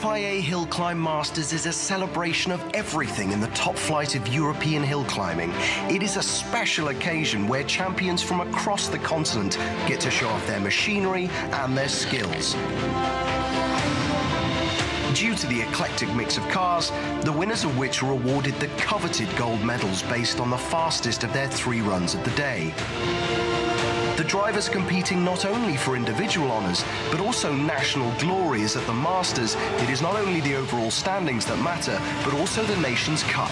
FIA Hill Climb Masters is a celebration of everything in the top flight of European hill climbing. It is a special occasion where champions from across the continent get to show off their machinery and their skills. Due to the eclectic mix of cars, the winners of which are awarded the coveted gold medals based on the fastest of their 3 runs of the day. The drivers competing not only for individual honours, but also national glory, as at the Masters, it is not only the overall standings that matter, but also the Nations Cup.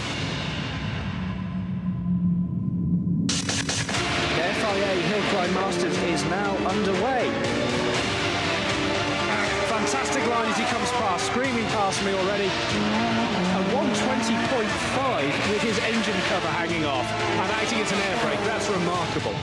The FIA Hill Climb Masters is now underway. Fantastic line as he comes past, screaming past me already. A 120.5 with his engine cover hanging off and acting as an air brake. That's remarkable.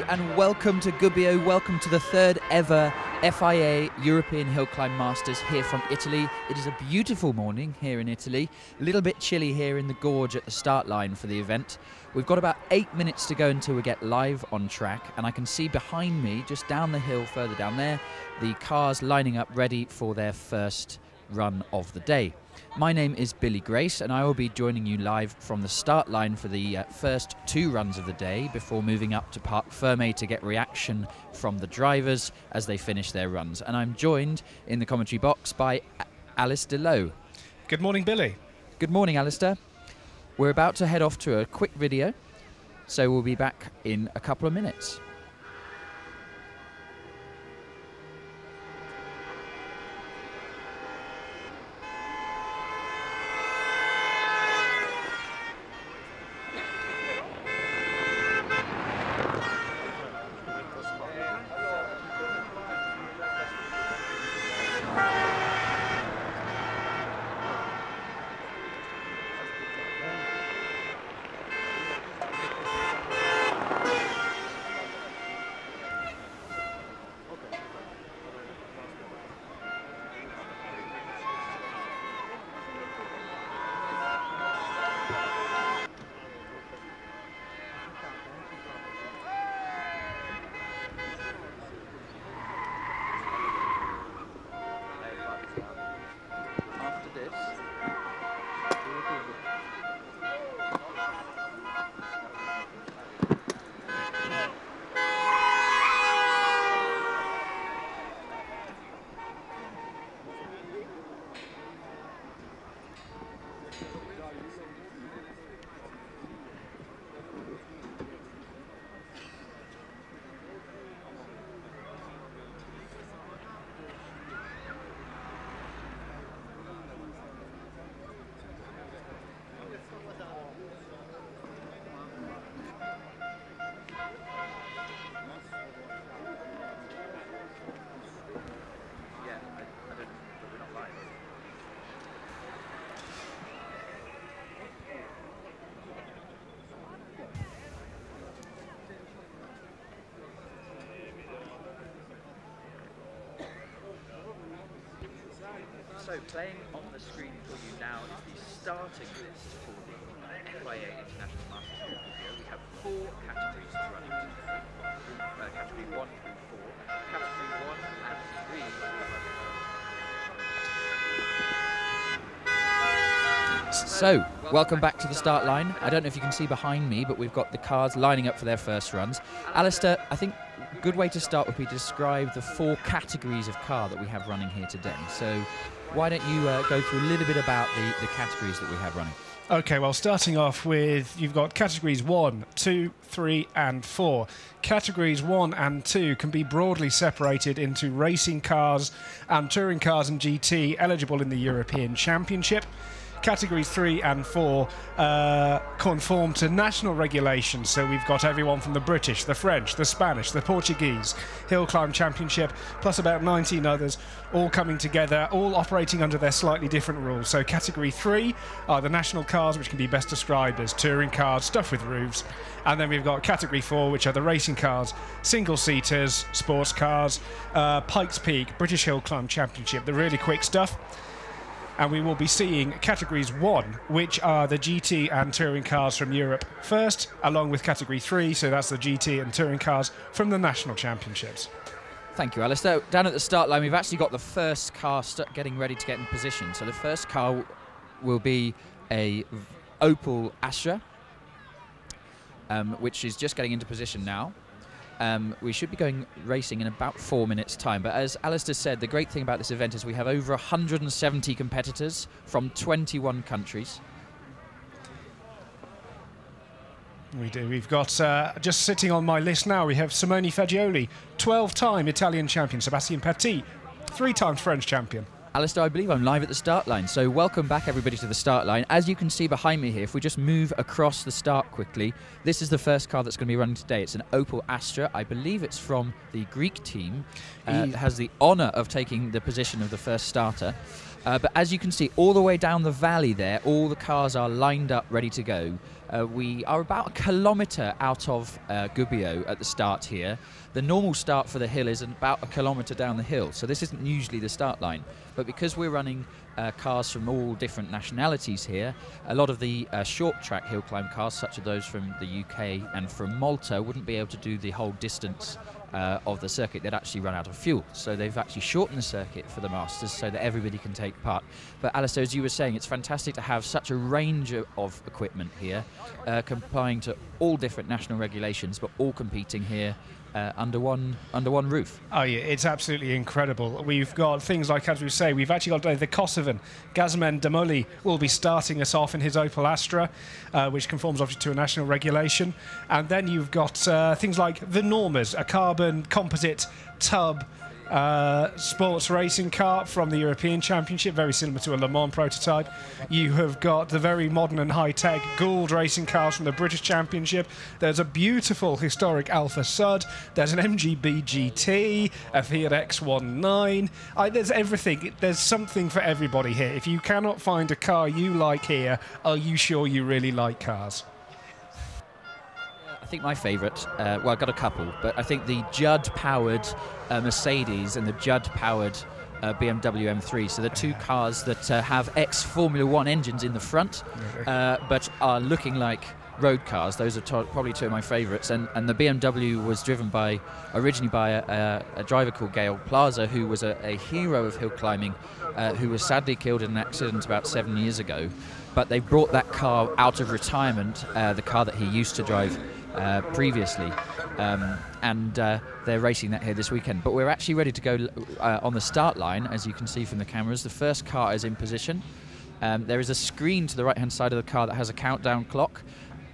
And welcome to Gubbio, welcome to the 3rd ever FIA European Hill Climb Masters here from Italy. It is a beautiful morning here in Italy, a little bit chilly here in the gorge at the start line for the event. We've got about 8 minutes to go until we get live on track, and I can see behind me, just down the hill further down there, the cars lining up ready for their first run of the day. My name is Billy Grace, and I will be joining you live from the start line for the first 2 runs of the day before moving up to Parc Fermé to get reaction from the drivers as they finish their runs. And I'm joined in the commentary box by Alistair Lowe. Good morning, Billy. Good morning, Alistair. We're about to head off to a quick video, so we'll be back in a couple of minutes. So playing on the screen for you now is the starting list for the FIA International Masters here at Gubbio. We have 4 categories running. Category 1 through 4. Category 1 and 3. So, welcome back to the start line. I don't know if you can see behind me, but we've got the cars lining up for their first runs. Alistair, I think a good way to start would be to describe the 4 categories of car that we have running here today. So why don't you go through a little bit about the categories that we have running? Okay, well, starting off with, you've got categories 1, 2, 3 and 4. Categories 1 and 2 can be broadly separated into racing cars and touring cars and GT eligible in the European Championship. Categories 3 and 4 conform to national regulations, so we've got everyone from the British, the French, the Spanish, the Portuguese Hill Climb Championship, plus about 19 others, all coming together, all operating under their slightly different rules. So Category 3 are the national cars, which can be best described as touring cars, stuff with roofs, and then we've got Category 4, which are the racing cars, single-seaters, sports cars, Pikes Peak, British Hill Climb Championship, the really quick stuff. And we will be seeing Categories 1, which are the GT and touring cars from Europe first, along with Category 3, so that's the GT and touring cars from the national championships. Thank you, Alistair. Down at the start line, we've actually got the first car getting ready to get in position. So the first car will be a Opel Astra, which is just getting into position now. We should be going racing in about 4 minutes' time. But as Alistair said, the great thing about this event is we have over 170 competitors from 21 countries. We do. We've got, just sitting on my list now, we have Simone Fagioli, 12-time Italian champion, Sebastian Petit, 3-time French champion. Alistair, I believe I'm live at the start line, so welcome back everybody to the start line. As you can see behind me here, if we just move across the start quickly, this is the first car that's going to be running today. It's an Opel Astra. I believe it's from the Greek team. It has the honour of taking the position of the first starter. But as you can see, all the way down the valley there, all the cars are lined up, ready to go. We are about a kilometre out of Gubbio at the start here. The normal start for the hill is about a kilometre down the hill, so this isn't usually the start line. But because we're running cars from all different nationalities here, a lot of the short track hill climb cars, such as those from the UK and from Malta, wouldn't be able to do the whole distance of the circuit. They'd actually run out of fuel. So they've actually shortened the circuit for the Masters so that everybody can take part. But Alistair, as you were saying, it's fantastic to have such a range of equipment here, complying to all different national regulations, but all competing here under one roof. Oh yeah, it's absolutely incredible. We've got things like, as we say, we've actually got the Kosovan Gazmen Demoli will be starting us off in his Opel Astra, which conforms obviously to a national regulation. And then you've got things like the Normas, a carbon composite tub sports racing car from the European Championship, very similar to a Le Mans prototype. You have got the very modern and high-tech Gould racing cars from the British Championship. There's a beautiful historic Alfa Sud. There's an MGB GT, a Fiat X19. There's everything. There's something for everybody here. If you cannot find a car you like here, are you sure you really like cars? I think my favourite, well, I've got a couple, but I think the Judd-powered Mercedes and the Judd-powered BMW M3, so the two cars that have ex-Formula 1 engines in the front, but are looking like road cars. Those are probably two of my favourites, and the BMW was driven originally by a driver called Gail Plaza, who was a hero of hill climbing, who was sadly killed in an accident about 7 years ago. But they brought that car out of retirement, the car that he used to drive previously, and they're racing that here this weekend. But we're actually ready to go on the start line, as you can see from the cameras. The first car is in position. There is a screen to the right hand side of the car that has a countdown clock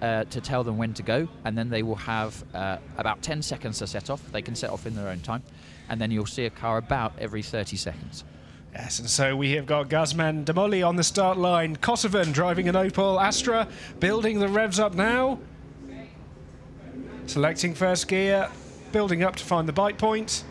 to tell them when to go, and then they will have about 10 seconds to set off. They can set off in their own time, and then you'll see a car about every 30 seconds. Yes, and so we have got Gazmen Demoli on the start line. Kosovan driving an Opel Astra, building the revs up now. Selecting first gear, building up to find the bite point.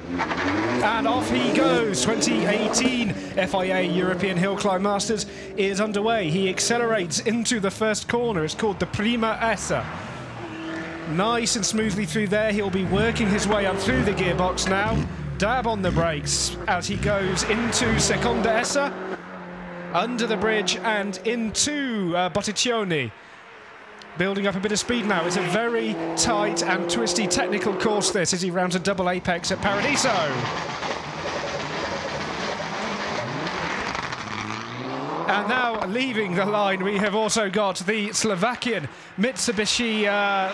And off he goes. 2018 FIA European Hill Climb Masters is underway. He accelerates into the first corner. It's called the Prima Essa. Nice and smoothly through there. He'll be working his way up through the gearbox now. dab on the brakes as he goes into Seconda Essa, under the bridge and into Botticcioni. Building up a bit of speed now. It's a very tight and twisty technical course this as he rounds a double apex at Paradiso. And now leaving the line we have also got the Slovakian Mitsubishi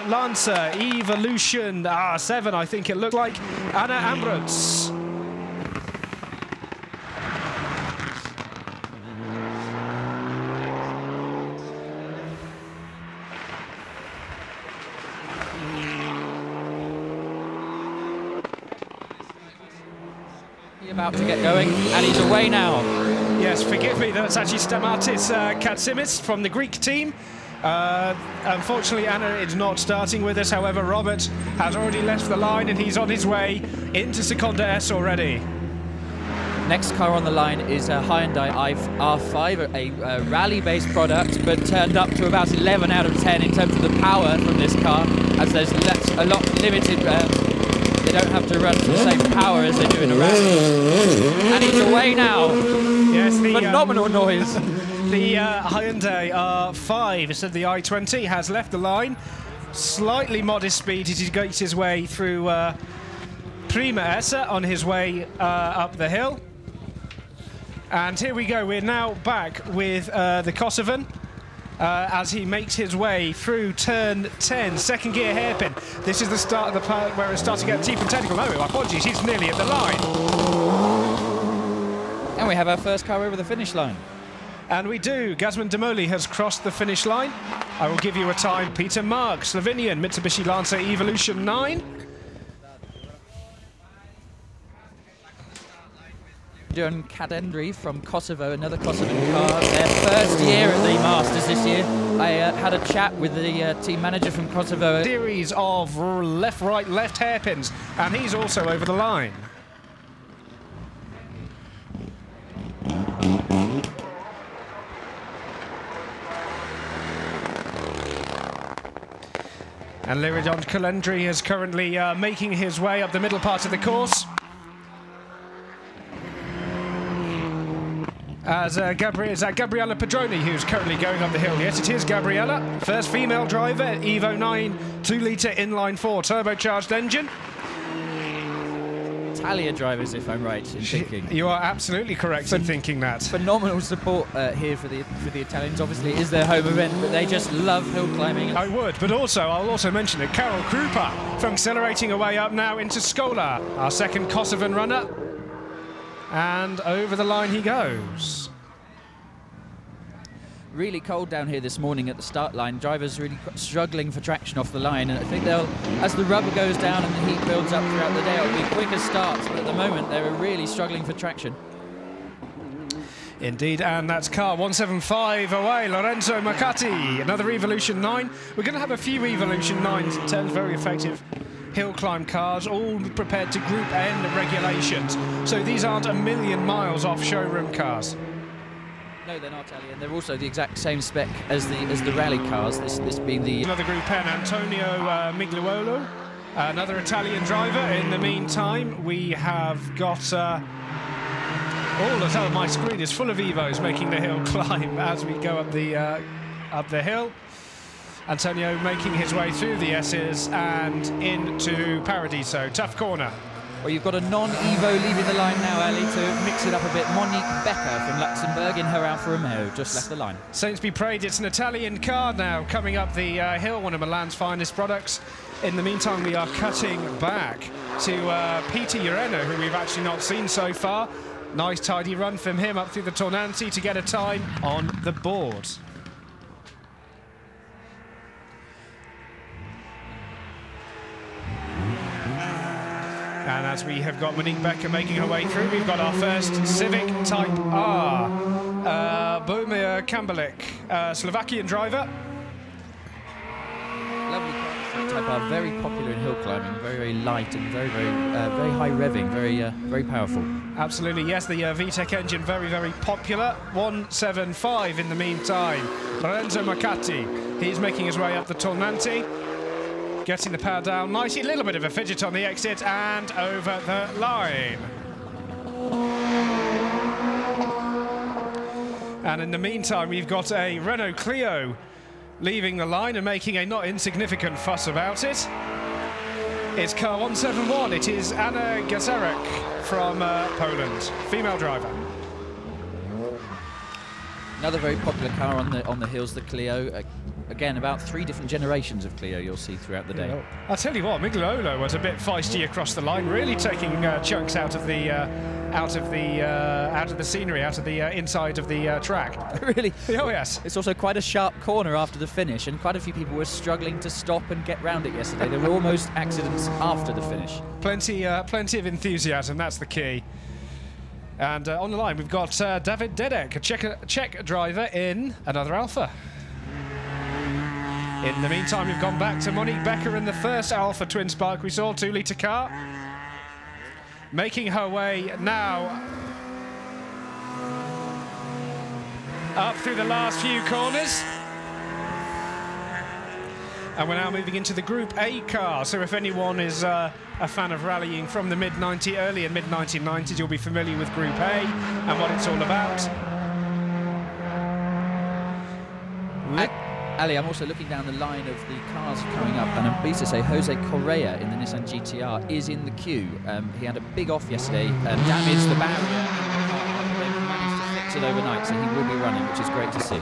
Lancer Evolution 7, I think it looked like, Anna Ambrutz. About to get going, and he's away now. Yes, forgive me, that's actually Stamatis Katsimis from the Greek team. Unfortunately, Anna is not starting with us. However, Robert has already left the line and he's on his way into Seconda S already. Next car on the line is a Hyundai R5, a rally-based product, but turned up to about 11 out of 10 in terms of the power from this car, as there's a lot limited. They don't have to run to the same power as they do in a rally. And he's away now. Yes, phenomenal noise. The Hyundai R5, so the i20, has left the line. Slightly modest speed as he gets his way through Prima Essa on his way up the hill. And here we go. We're now back with the Kosovan. As he makes his way through turn 10, second gear hairpin. This is the start of the part where it's starting to get deep and technical. Oh, apologies, he's nearly at the line. And we have our first car over the finish line. And we do. Gazman Demoli has crossed the finish line. I will give you a time. Peter Mark, Slovenian, Mitsubishi Lancer Evolution 9. John Kadendri from Kosovo, another Kosovan car, their first year at the Masters this year. I had a chat with the team manager from Kosovo. Series of left, right, left hairpins, and he's also over the line. And Liridon Kalendri is currently making his way up the middle part of the course. As is that Gabriella Padroni who's currently going up the hill? Yes, it is Gabriella. First female driver, Evo 9 2-litre inline-4 turbocharged engine. Italian drivers, if I'm right in thinking. You are absolutely correct in thinking that. Phenomenal support here for the Italians. Obviously, it is their home event, but they just love hill climbing. I would, but I'll also mention that Karol Krupa from accelerating away up now into Skola, our second Kosovan runner. And over the line he goes. Really cold down here this morning at the start line. Drivers really struggling for traction off the line, and I think they'll, as the rubber goes down and the heat builds up throughout the day, it'll be quicker starts, but at the moment they're really struggling for traction. Indeed, and that's car 175 away, Lorenzo Macati, another Evolution 9. We're going to have a few Evolution 9s in terms of very effective hill climb cars, all prepared to Group N regulations. So these aren't a million miles off showroom cars. No, they're not, Ellie, and they're also the exact same spec as the rally cars. This being the another Group N, Antonio Migliuolo, another Italian driver. In the meantime, we have got my screen is full of Evos making the hill climb as we go up the hill. Antonio making his way through the S's and into Paradiso. Tough corner. Well, you've got a non-Evo leaving the line now, Ellie, to mix it up a bit. Monique Becker from Luxembourg in her Alfa Romeo just left the line. Saints be praised, it's an Italian car now coming up the hill, one of Milan's finest products. In the meantime, we are cutting back to Peter Ureno, who we've actually not seen so far. Nice tidy run from him up through the Tornanti to get a time on the board. And as we have got Monique Becker making her way through, we've got our first Civic Type R. Bomir Kambelik, Slovakian driver. Lovely car, Type R, very popular in hill climbing, very, very light and very, very high revving, very powerful. Absolutely, yes, the VTEC engine, very, very popular. 175 in the meantime. Lorenzo Macati, he's making his way up the Tornanti. getting the power down nicely. A little bit of a fidget on the exit and over the line. And in the meantime, we've got a Renault Clio leaving the line and making a not insignificant fuss about it. It's car 171. It is Anna Gazarek from Poland, female driver. Another very popular car on the hills, the Clio. Again, about 3 different generations of Clio you'll see throughout the day. Yeah. I'll tell you what, Migliolo was a bit feisty across the line, really taking chunks out of the scenery, out of the inside of the track. Really? Oh yes. It's also quite a sharp corner after the finish, and quite a few people were struggling to stop and get round it yesterday. There were almost accidents after the finish. Plenty of enthusiasm. That's the key. And on the line, we've got David Dedek, a Czech driver in another Alfa. In the meantime, we've gone back to Monique Becker in the first Alfa Twin Spark we saw, 2-litre car. Making her way now up through the last few corners. And we're now moving into the Group A car. So if anyone is a fan of rallying from the early and mid-1990s, you'll be familiar with Group A and what it's all about. Ali, I'm also looking down the line of the cars coming up, and I'm pleased to say Jose Correa in the Nissan GTR is in the queue. He had a big off yesterday and damaged the barrier in the car, but they've managed to fix it overnight, so he will be running, which is great to see.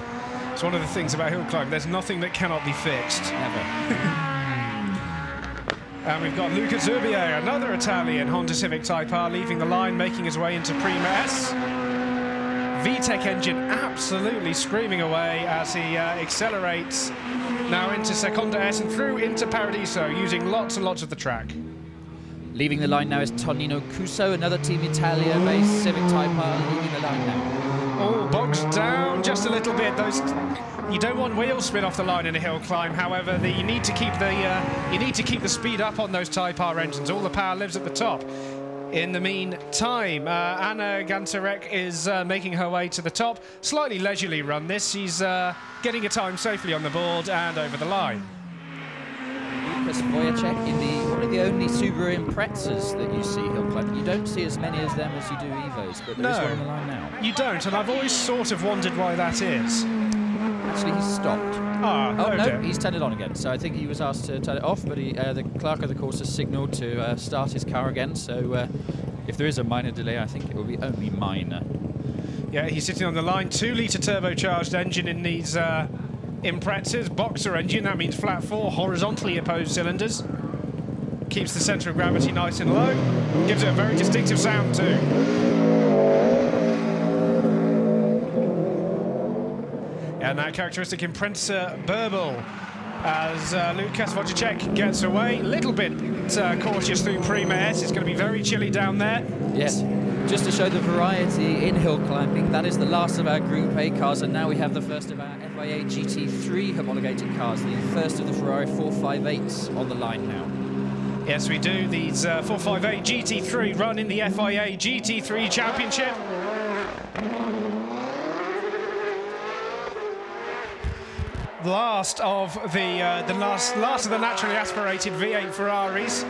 It's one of the things about hill climb, there's nothing that cannot be fixed. Never. And we've got Luca Gubbio, another Italian Honda Civic Type R, leaving the line, making his way into Prima S. VTEC engine absolutely screaming away as he accelerates now into Seconda S and through into Paradiso, using lots and lots of the track. Leaving the line now is Tonino Cuso, another Team Italia-based Civic Type R, leaving the line now. Oh, bogs down just a little bit. You don't want wheel spin off the line in a hill climb. However, you need to keep the speed up on those Type R engines. All the power lives at the top. In the meantime, Anna Gantarek is making her way to the top. Slightly leisurely run this. She's getting a time safely on the board and over the line. Lukas Wojciech in one of the only Subaru Imprezas that you see hill climbing. You don't see as many as them as you do Evos, but there is one on the line now. You don't, and I've always sort of wondered why that is. Actually, he's stopped. Oh, no, he's turned it on again. So I think he was asked to turn it off, but the clerk of the course has signalled to start his car again. So if there is a minor delay, I think it will be only minor. Yeah, he's sitting on the line. 2-litre turbocharged engine in these Imprezas. Boxer engine, that means flat 4, horizontally opposed cylinders. Keeps the centre of gravity nice and low. Gives it a very distinctive sound too. And that characteristic Impreza burble as Lukas Wojciech gets away. A little bit cautious through Prima S. It's going to be very chilly down there. Yes, just to show the variety in hill climbing, that is the last of our Group A cars, and now we have the first of our FIA GT3 homologated cars, the first of the Ferrari 458s on the line now. Yes, we do. These 458 GT3 run in the FIA GT3 Championship. Last of the naturally aspirated V8 Ferraris.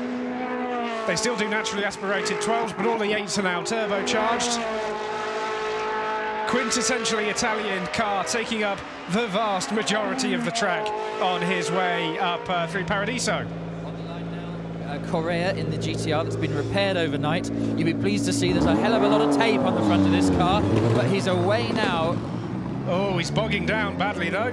They still do naturally aspirated 12s, but all the 8s are now turbocharged. Quintessentially Italian car taking up the vast majority of the track on his way up through Paradiso. On the line now, Correa in the GTR that's been repaired overnight. You'll be pleased to see there's a hell of a lot of tape on the front of this car, but he's away now. Oh, he's bogging down badly though.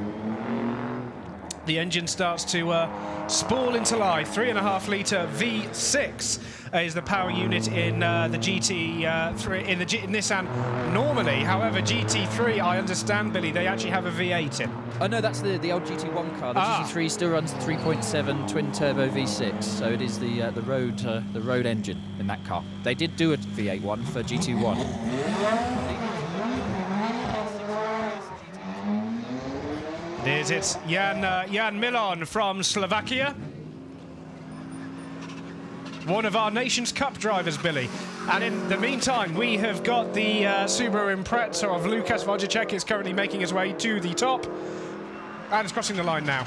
The engine starts to spool into life. 3.5-litre V6 is the power unit in the GT3 in the Nissan normally. However, GT3, I understand, Billy, they actually have a V8 in. Oh no, that's the old GT1 car. The GT3 still runs the 3.7 twin turbo V6, so it is the road engine in that car. They did do a V8 one for GT1. It's Jan Milon from Slovakia. One of our Nations Cup drivers, Billy. And in the meantime, we have got the Subaru Impreza of Lukas Wojciech is currently making his way to the top. And is crossing the line now.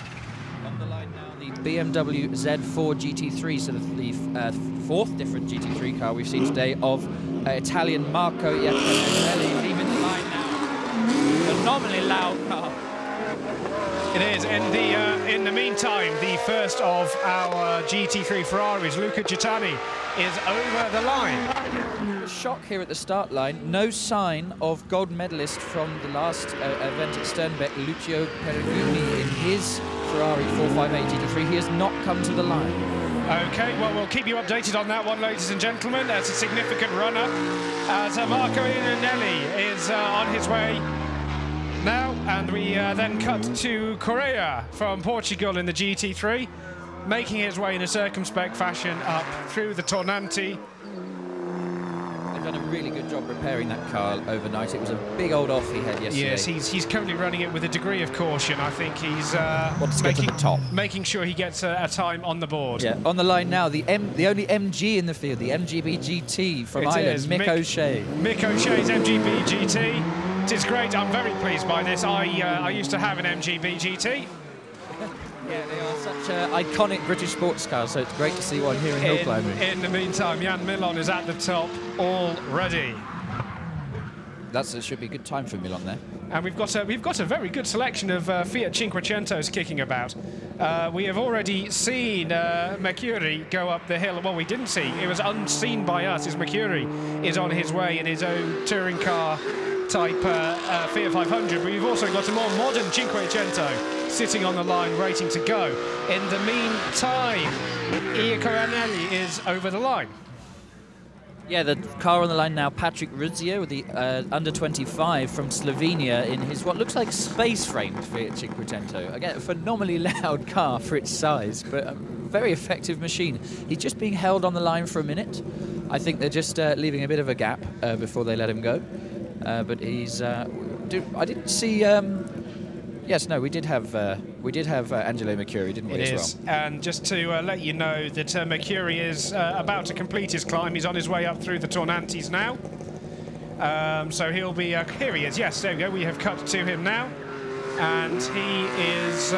On the line now, the BMW Z4 GT3, so the fourth different GT3 car we've seen today of Italian Marco Iacobelli leaving the line now. Phenomenally loud car. It is. In the meantime, the first of our GT3 Ferraris, Luca Gittani, is over the line. Shock here at the start line. No sign of gold medalist from the last event at Sternbeck, Lucio Perugini, in his Ferrari 458 GT3. He has not come to the line. Okay, well, we'll keep you updated on that one, ladies and gentlemen. That's a significant runner. As Marco Iannelli is on his way now, and we then cut to Correa from Portugal in the GT3, making his way in a circumspect fashion up through the Tornante. They've done a really good job repairing that car overnight. It was a big old off he had yesterday. Yes, he's currently running it with a degree of caution. I think he's wants to get to the top, making sure he gets a time on the board. Yeah, on the line now, the only MG in the field, the MGB GT from Ireland, Mick O'Shea. Mick O'Shea's MGB GT. It is great. I'm very pleased by this. I used to have an MGB GT. Yeah, they are such iconic British sports cars, so it's great to see one here in hill climbing. In the meantime, Jan Milon is at the top already. That should be a good time for Milon there. And we've got a very good selection of Fiat Cinquecentos kicking about. We have already seen Mercury go up the hill. Well, we didn't see. It was unseen by us as Mercury is on his way in his own touring car type Fiat 500. But we've also got a more modern Cinquecento sitting on the line waiting to go. In the meantime, Iacobelli is over the line. Yeah, the car on the line now, Patrick Ruzio, the under-25 from Slovenia in his what looks like space-framed Fiat Cinquecento. Again, a phenomenally loud car for its size, but a very effective machine. He's just being held on the line for a minute. I think they're just leaving a bit of a gap before they let him go. But he's... I didn't see... Yes, no, we did have Angelo Mercury, didn't we? It as is, well? and just to let you know that Mercury is about to complete his climb. He's on his way up through the Tornantes now. So he'll be... here he is, yes, there we go. We have cut to him now. And he is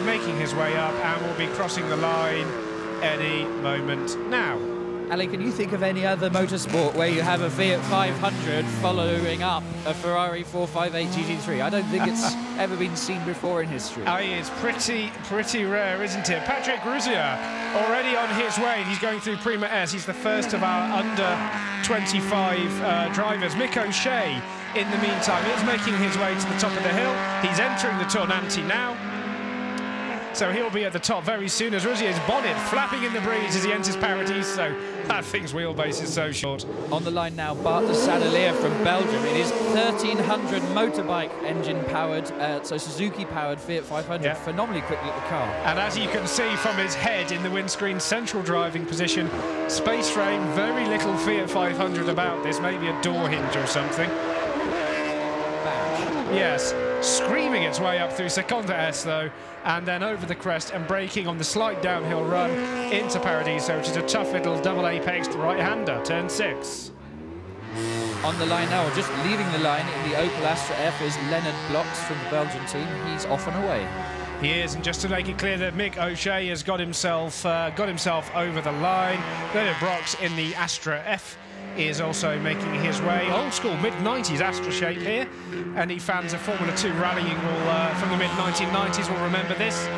making his way up and will be crossing the line any moment now. Ali, can you think of any other motorsport where you have a Fiat 500 following up a Ferrari 458 GT3? I don't think it's ever been seen before in history. It's pretty rare, isn't it? Patrick Ruzia already on his way. He's going through Prima S. He's the first of our under-25 drivers. Mick O'Shea, in the meantime, is making his way to the top of the hill. He's entering the Tornante now. So he'll be at the top very soon as Ruzia's bonnet flapping in the breeze as he enters Paradise. So that thing's wheelbase is so short. On the line now, Bart de Sadelier from Belgium. It is 1300 motorbike engine-powered, so Suzuki-powered Fiat 500. Yeah. Phenomenally quick little car. And as you can see from his head in the windscreen central driving position, space frame, very little Fiat 500 about this, maybe a door hinge or something. Yes, screaming its way up through Seconda S though, and then over the crest and braking on the slight downhill run into Paradiso, which is a tough little double apexed right-hander, turn 6. On the line now, just leaving the line in the Opel Astra F is Leonard Blocks from the Belgian team. He's off and away. He is, and just to make it clear that Mick O'Shea has got himself over the line. Leonard Blocks in the Astra F is also making his way. Old school mid-90s Astra shape here. Any fans of Formula 2 rallying from the mid-1990s will remember this.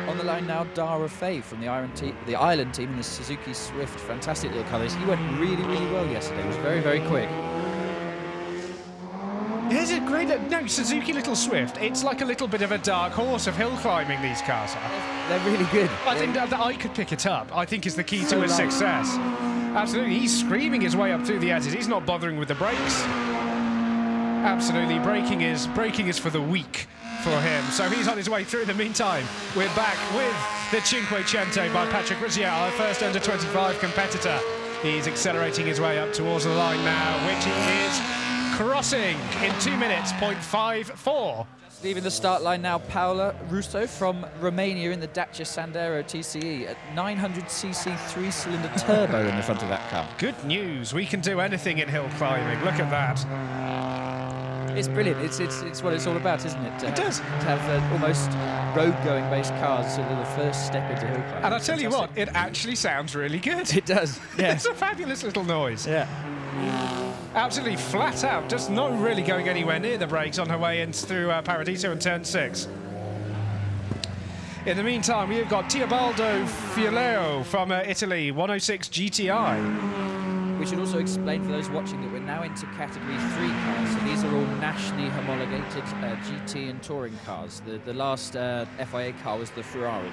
On the line now, Dara Fay from the Ireland team in the Suzuki Swift. Fantastic little colours. He went really, really well yesterday. It was very, very quick. Here's a great... No, Suzuki Little Swift. It's like a little bit of a dark horse of hill climbing, these cars are. They're really good. I think that I could pick it up. I think is the key to his success. Absolutely, he's screaming his way up through the edges. He's not bothering with the brakes. Absolutely, braking is for the weak for him. So he's on his way through. In the meantime, we're back with the Cinquecento by Patrick Ruzia, our first under-25 competitor. He's accelerating his way up towards the line now, which he is crossing in 2 minutes, 0.54. Leaving the start line now, Paula Russo from Romania in the Dacia Sandero TCE at 900cc 3-cylinder turbo in the front of that car. Good news. We can do anything in hill climbing. Look at that. It's brilliant. It's what it's all about, isn't it? It does. To have almost road-going based cars, sort of the first step into hill climbing. And I'll tell you what, it actually sounds really good. It does. Yeah. It's a fabulous little noise. Yeah. Absolutely flat out, just not really going anywhere near the brakes on her way in through Paradiso and turn 6. In the meantime, we've got Teobaldo Fialeo from Italy, 106 GTI. We should also explain for those watching that we're now into Category 3 cars, so these are all nationally homologated GT and touring cars. The last FIA car was the Ferrari.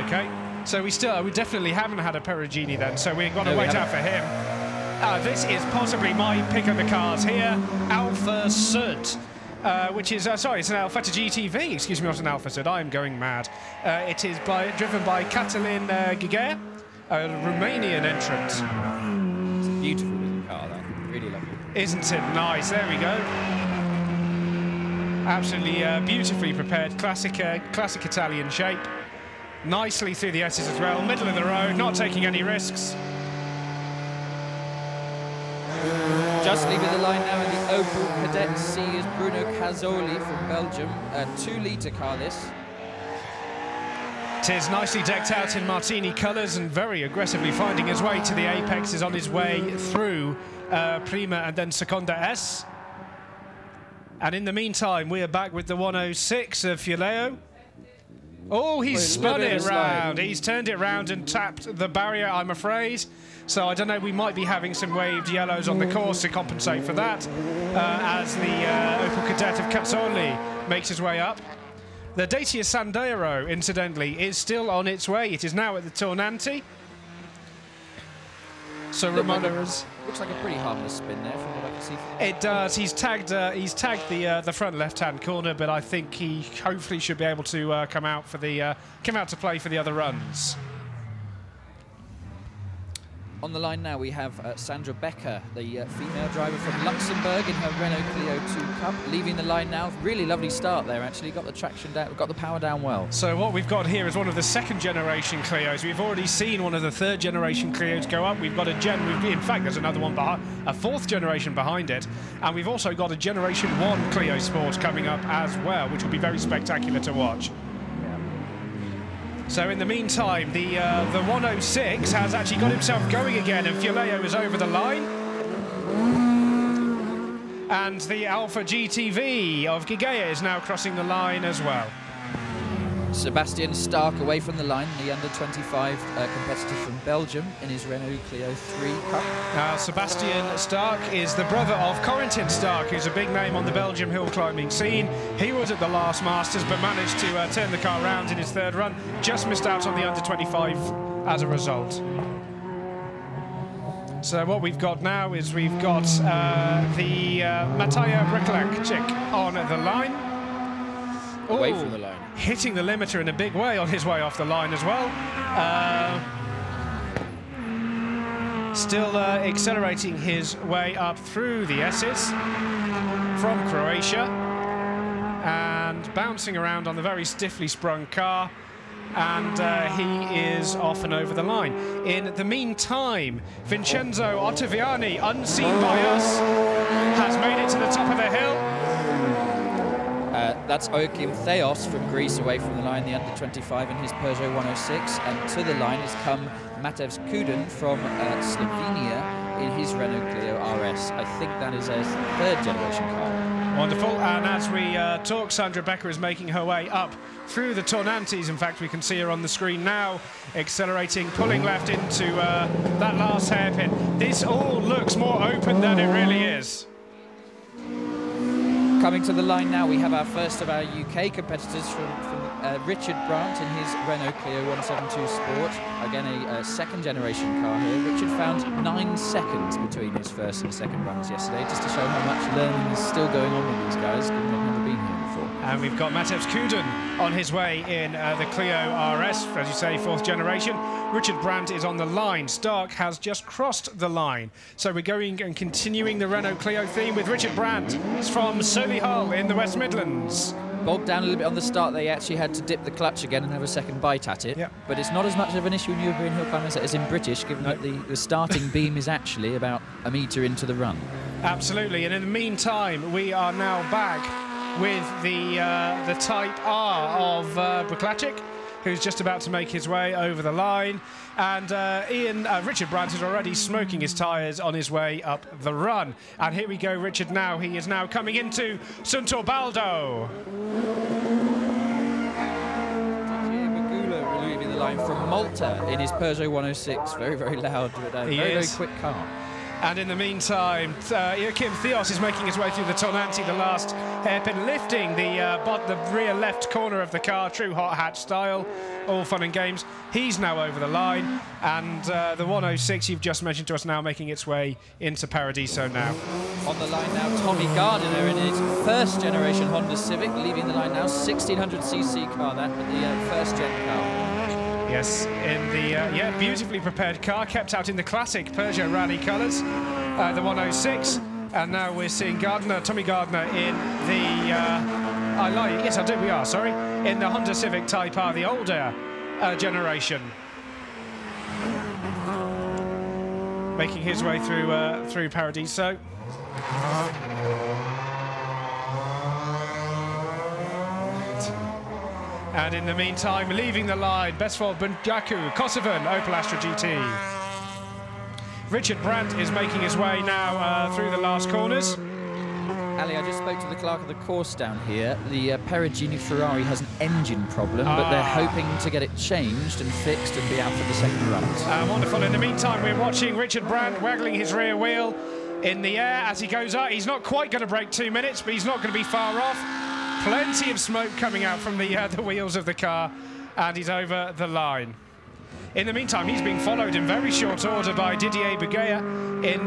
Okay, so we definitely haven't had a Perugini then, so we've got to wait out for him. This is possibly my pick of the cars here, Alpha Sud. Which is, sorry, it's an Alpha to GTV, excuse me, not an Alpha Sud, I'm going mad. It is driven by Catalin Gubbio, a Romanian entrant. It's a beautiful little car, that. Really lovely. Isn't it nice? There we go. Absolutely beautifully prepared, classic Italian shape. Nicely through the S's as well, middle of the road, not taking any risks. Just leaving the line now in the Opel Kadett C is Bruno Cazzoli from Belgium. A 2-litre car, this. It is nicely decked out in Martini colours and very aggressively finding his way to the apex. Is on his way through Prima and then Seconda S. And in the meantime, we are back with the 106 of Fialeo. Oh, he's spun it round. He's turned it round and tapped the barrier, I'm afraid. So I don't know, we might be having some waved yellows on the course to compensate for that as the Opel Kadett of Cazzoli makes his way up. The Dacia Sandero, incidentally, is still on its way. It is now at the Tornanti. So Romano's... Looks like a pretty harmless spin there from what I can see. It does. He's tagged the front left-hand corner, but I think he hopefully should be able to come out to play for the other runs. On the line now we have Sandra Becker, the female driver from Luxembourg in her Renault Clio 2 Cup, leaving the line now. Really lovely start there, actually. Got the traction down, got the power down well. So what we've got here is one of the second-generation Clios. We've already seen one of the third-generation Clios go up. We've got in fact, there's another one behind, a fourth generation behind it, and we've also got a Generation 1 Clio Sport coming up as well, which will be very spectacular to watch. So in the meantime, the 106 has actually got himself going again, and Fialeo is over the line. And the Alpha GTV of Gubbio is now crossing the line as well. Sebastian Stark away from the line, the under-25 competitor from Belgium in his Renault Clio 3 Cup. Sebastian Stark is the brother of Corentin Stark, who's a big name on the Belgium hill climbing scene. He was at the last Masters, but managed to turn the car around in his third run. Just missed out on the under-25 as a result. So what we've got now is we've got the Matija Brklakčik on the line. Away from the line. Hitting the limiter in a big way on his way off the line as well. Still accelerating his way up through the S's from Croatia and bouncing around on the very stiffly sprung car, and he is off and over the line. In the meantime, Vincenzo Ottaviani, unseen by us, has made it to the top of the hill. That's Oakim Theos from Greece away from the line, the under-25 in his Peugeot 106. And to the line has come Matevž Kuden from Slovenia in his Renault Clio RS. I think that is a third-generation car. Wonderful. And as we talk, Sandra Becker is making her way up through the Tornantes. In fact, we can see her on the screen now, accelerating, pulling left into that last hairpin. This all looks more open than it really is. Coming to the line now, we have our first of our UK competitors from Richard Brandt in his Renault Clio 172 Sport. Again, a second-generation car here. Richard found 9 seconds between his first and second runs yesterday, just to show how much learning is still going on with these guys, given they've never been here before. And we've got Matevž Kuden on his way in the Clio RS, as you say, fourth generation. Richard Brandt is on the line. Stark has just crossed the line. So we're going and continuing the Renault Clio theme with Richard Brandt from Solihull in the West Midlands. bogged down a little bit on the start. They actually had to dip the clutch again and have a second bite at it. Yep. But it's not as much of an issue in European hill climbers as in British, given that the starting beam is actually about a metre into the run. Absolutely, and in the meantime, we are now back with the Type R of Buklacic, who's just about to make his way over the line. And Richard Brandt is already smoking his tyres on his way up the run. And here we go, Richard now. He is now coming into Suntorbaldo. Magula relieving the line from Malta in his Peugeot 106. Very, very loud, but very quick car. And in the meantime, Joachim Theos is making his way through the Tonanti, the last hairpin, lifting the rear left corner of the car, true hot hatch style, all fun and games. He's now over the line, and the 106 you've just mentioned to us now making its way into Paradiso now. On the line now, Tommy Gardiner in his first generation Honda Civic, leaving the line now, 1600cc car, that, but the first gen car. Yes, in the beautifully prepared car, kept out in the classic Peugeot Rally colours, the 106, and now we're seeing Tommy Gardiner in the, in the Honda Civic Type R, the older generation, making his way through Paradiso. And in the meantime, leaving the line, Besford Bunjaku, Kosovan, Opel Astra GT. Richard Brandt is making his way now through the last corners. Ali, I just spoke to the clerk of the course down here. The Perugini Ferrari has an engine problem, but they're hoping to get it changed and fixed and be out for the second run. Wonderful. In the meantime, we're watching Richard Brandt waggling his rear wheel in the air as he goes up. He's not quite going to break 2 minutes, but he's not going to be far off. Plenty of smoke coming out from the wheels of the car, and he's over the line. In the meantime, he's being followed in very short order by Didier Bugeya in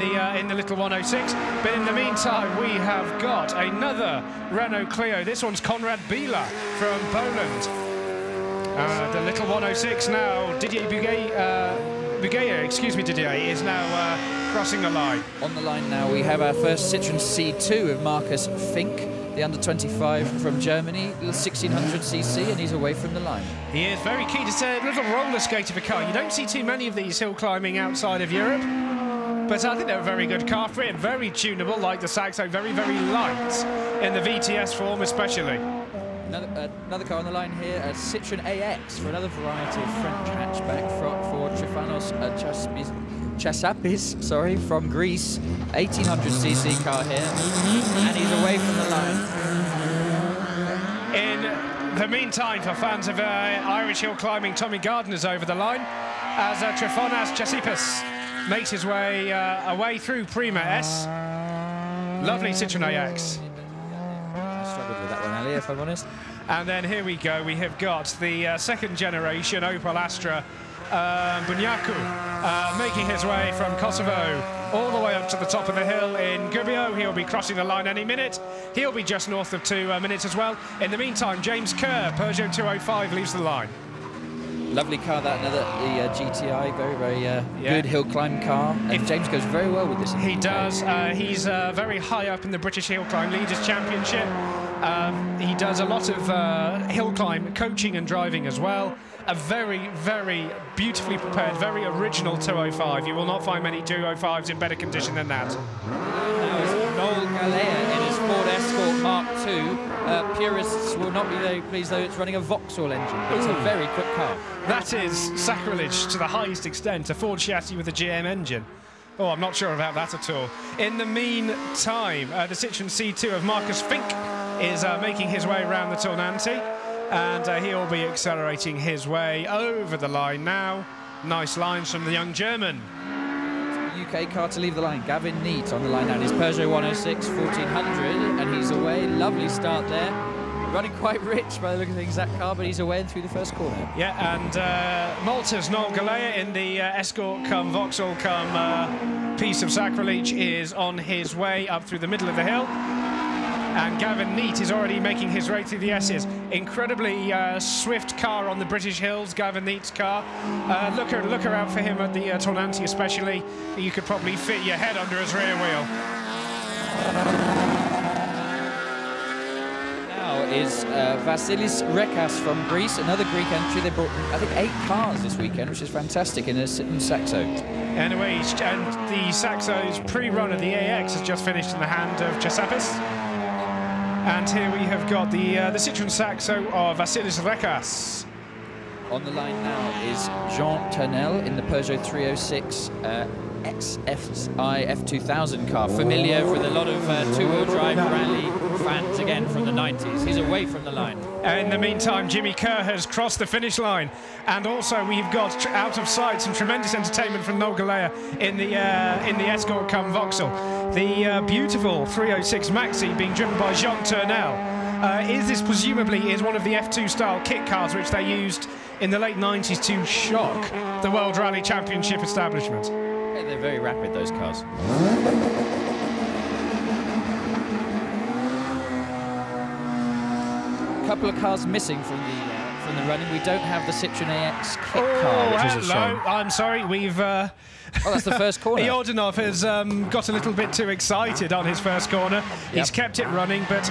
the little 106. But in the meantime, we have got another Renault Clio. This one's Konrad Bila from Poland. The little 106 now. Didier Bugeya, is now crossing the line. On the line now, we have our first Citroen C2 of Markus Fink, the under-25 from Germany, 1600cc, and he's away from the line. He is very keen. It's a little roller skate of a car. You don't see too many of these hill climbing outside of Europe, but I think they're a very good car for it, very tunable like the Saxo, very, very light in the VTS form especially. Another car on the line here, a Citroen AX for another variety of French hatchback for Trifanos Chasapis, from Greece. 1800cc car here, and he's away from the line. In the meantime, for fans of Irish hill climbing, Tommy Gardiner's over the line as Trifanos Chasapis makes his way away through Prima S. Lovely Citroen AX. I struggled with that one, Ali, if I'm honest. And then here we go, we have got the second generation Opel Astra Bunyaku making his way from Kosovo all the way up to the top of the hill in Gubbio. He'll be crossing the line any minute. He'll be just north of 2 minutes as well. In the meantime, James Kerr, Peugeot 205, leaves the line. Lovely car, that, the GTI, very, very good hill climb car. And James goes very well with this. He does. He's very high up in the British Hill Climb Leaders Championship. He does a lot of hill climb coaching and driving as well. A very, very beautifully prepared, very original 205. You will not find many 205s in better condition than that. Now it's Noel Galea in his Ford Escort Mark II. Purists will not be very pleased, though it's running a Vauxhall engine. It's a very quick car. That is sacrilege to the highest extent, a Ford chassis with a GM engine. Oh, I'm not sure about that at all. In the meantime, the Citroen C2 of Markus Fink is making his way around the Tonanti, and he'll be accelerating his way over the line now. Nice lines from the young German. UK car to leave the line. Gavin Neat on the line now. His Peugeot 106 1400, and he's away. Lovely start there. Running quite rich by the look of things, that car, but he's away and through the first corner. Yeah, and Malta's Noel Galea in the Escort come Vauxhall come piece of sacrilege is on his way up through the middle of the hill. And Gavin Neat is already making his way through the S's. Incredibly swift car on the British hills, Gavin Neat's car. Look out for him at the Tonanti especially. You could probably fit your head under his rear wheel. is Vasilis Rekas from Greece, another Greek entry. They brought, I think, 8 cars this weekend, which is fantastic in a Citroen Saxo. Anyway, and the Saxo's pre-run of the AX has just finished in the hand of Giuseppes. And here we have got the Citroen Saxo of Vasilis Rekas. On the line now is Jean Turnel in the Peugeot 306 XFI F2000 car, familiar with a lot of two-wheel drive rally fans again from the 90s. He's away from the line. In the meantime, Jimmy Kerr has crossed the finish line, and also we've got out of sight some tremendous entertainment from Noel Galea in the Escort cum Vauxhall. The beautiful 306 Maxi being driven by Jean Turnel. This presumably is one of the F2 style kit cars which they used in the late 90s to shock the World Rally Championship establishment. Yeah, they're very rapid, those cars. A couple of cars missing from the running. We don't have the Citroen AX kit car, which is a shame. I'm sorry, we've... Oh, that's the first corner. Iordinov has got a little bit too excited on his first corner. Yep. He's kept it running, but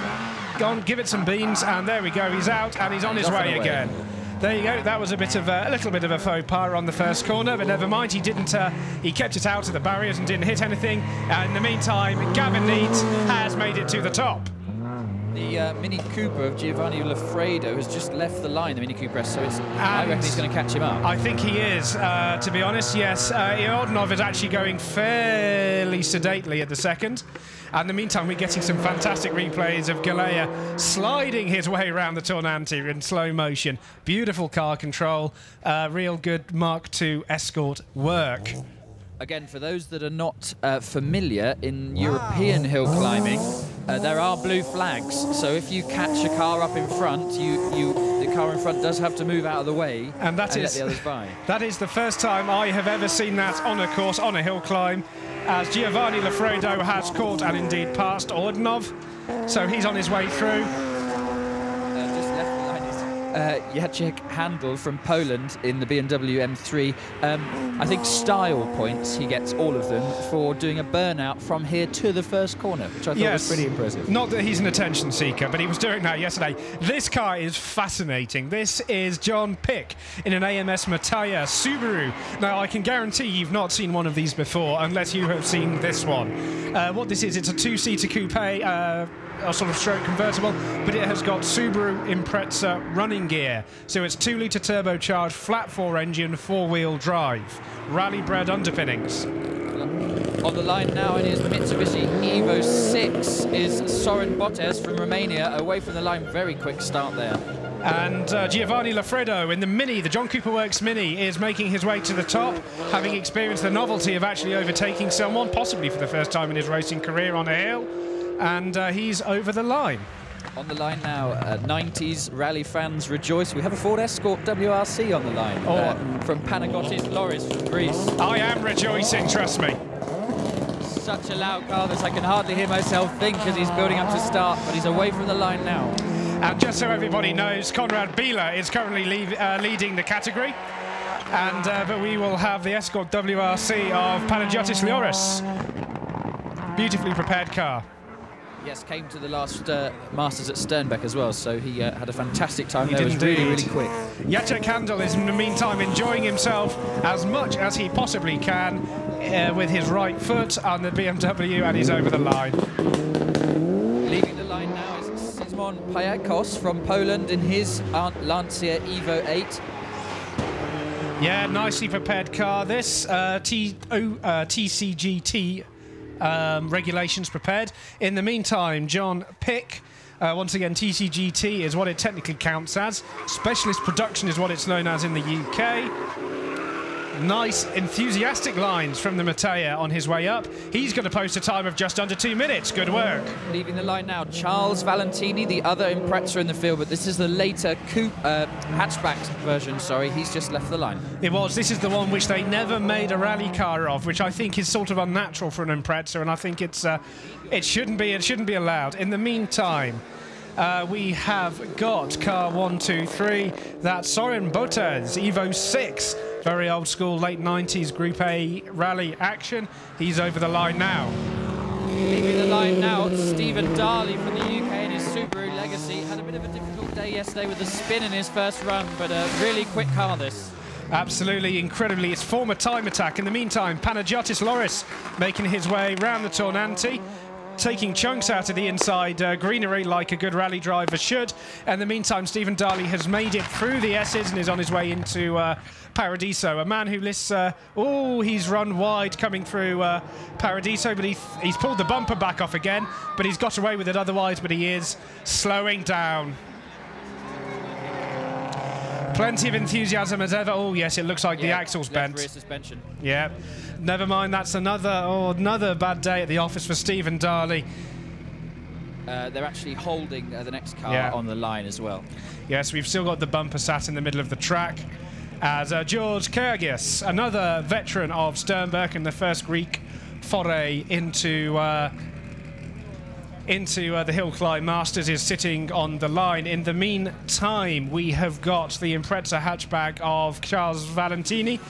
gone, give it some beans, and there we go. He's out, and he's on his way again. There you go. That was a little bit of a faux pas on the first corner, but never mind. He didn't. He kept it out of the barriers and didn't hit anything. In the meantime, Gavin Leeds has made it to the top. The Mini Cooper of Giovanni Lafredo has just left the line, the Mini Cooper, so I reckon he's going to catch him up. I think he is, to be honest, yes. Iordinov is actually going fairly sedately at the second. And in the meantime, we're getting some fantastic replays of Galea sliding his way around the Tornante in slow motion. Beautiful car control, real good Mark II Escort work. Again, for those that are not familiar, in European hill climbing, there are blue flags. So if you catch a car up in front, the car in front does have to move out of the way and let the others by. That is the first time I have ever seen that on a course, on a hill climb, as Giovanni Lafredo has caught and indeed passed Ordinov. So he's on his way through. Just left the line is Jacek Handel from Poland in the BMW M3. I think style points, he gets all of them for doing a burnout from here to the first corner, which I thought was pretty impressive. Not that he's an attention seeker, but he was doing that yesterday. This car is fascinating. This is John Pick in an AMS Mataya Subaru. Now, I can guarantee you've not seen one of these before unless you have seen this one. What this is, it's a two-seater coupe, a sort of stroke convertible, but it has got Subaru Impreza running gear. So it's 2-litre turbocharged, flat-4 engine, 4-wheel drive. Rally-bred underpinnings. On the line now in his Mitsubishi Evo 6 is Soren Botes from Romania, away from the line. Very quick start there. And Giovanni Lafredo in the Mini, the John Cooper Works Mini, is making his way to the top, having experienced the novelty of actually overtaking someone, possibly for the first time in his racing career on a hill. And he's over the line. On the line now, 90s rally fans rejoice. We have a Ford Escort WRC on the line from Panagotis Loris from Greece. I am rejoicing, trust me. Such a loud car that I can hardly hear myself think as he's building up to start, but he's away from the line now. And just so everybody knows, Konrad Bieler is currently leading the category. And but we will have the Escort WRC of Panagotis Loris. Beautifully prepared car. Yes, came to the last Masters at Sternbeck as well, so he had a fantastic time there. It was really, really quick. Jacek Handel is in the meantime enjoying himself as much as he possibly can with his right foot on the BMW, and he's over the line. Leaving the line now is Szymon Pajakos from Poland in his Lancia Evo 8. Yeah, nicely prepared car. This TCGT regulations prepared. In the meantime, John Pick, once again, TCGT is what it technically counts as. Specialist production is what it's known as in the UK. Nice, enthusiastic lines from the Mattea on his way up. He's going to post a time of just under 2 minutes. Good work. Leaving the line now, Charles Valentini, the other Impreza in the field, but this is the later coupe, hatchback version, sorry. He's just left the line. It was. This is the one which they never made a rally car of, which I think is sort of unnatural for an Impreza, and I think it shouldn't be allowed. In the meantime, we have got car 1, 2, 3. That's Soren Botes, Evo 6. Very old school, late 90s Group A rally action. He's over the line now. Leaving the line now, Stephen Darley from the UK in his Super Subaru Legacy had a bit of a difficult day yesterday with the spin in his first run, but a really quick car this. Absolutely, incredibly. It's former time attack. In the meantime, Panagiotis Loris making his way round the Tornante, taking chunks out of the inside greenery like a good rally driver should. In the meantime, Stephen Darley has made it through the S's and is on his way into Paradiso. A man who lists... he's run wide coming through Paradiso, but he's pulled the bumper back off again, but he's got away with it otherwise, but he is slowing down. Plenty of enthusiasm as ever. Oh, yes, it looks like the axle's bent. Rear suspension. Yeah. Never mind, that's another bad day at the office for Stephen Darley. They're actually holding the next car on the line as well. Yes, we've still got the bumper sat in the middle of the track. As George Kyrgios, another veteran of Sternberg and the first Greek foray into the Hill Climb Masters, is sitting on the line. In the meantime, we have got the Impreza hatchback of Charles Valentini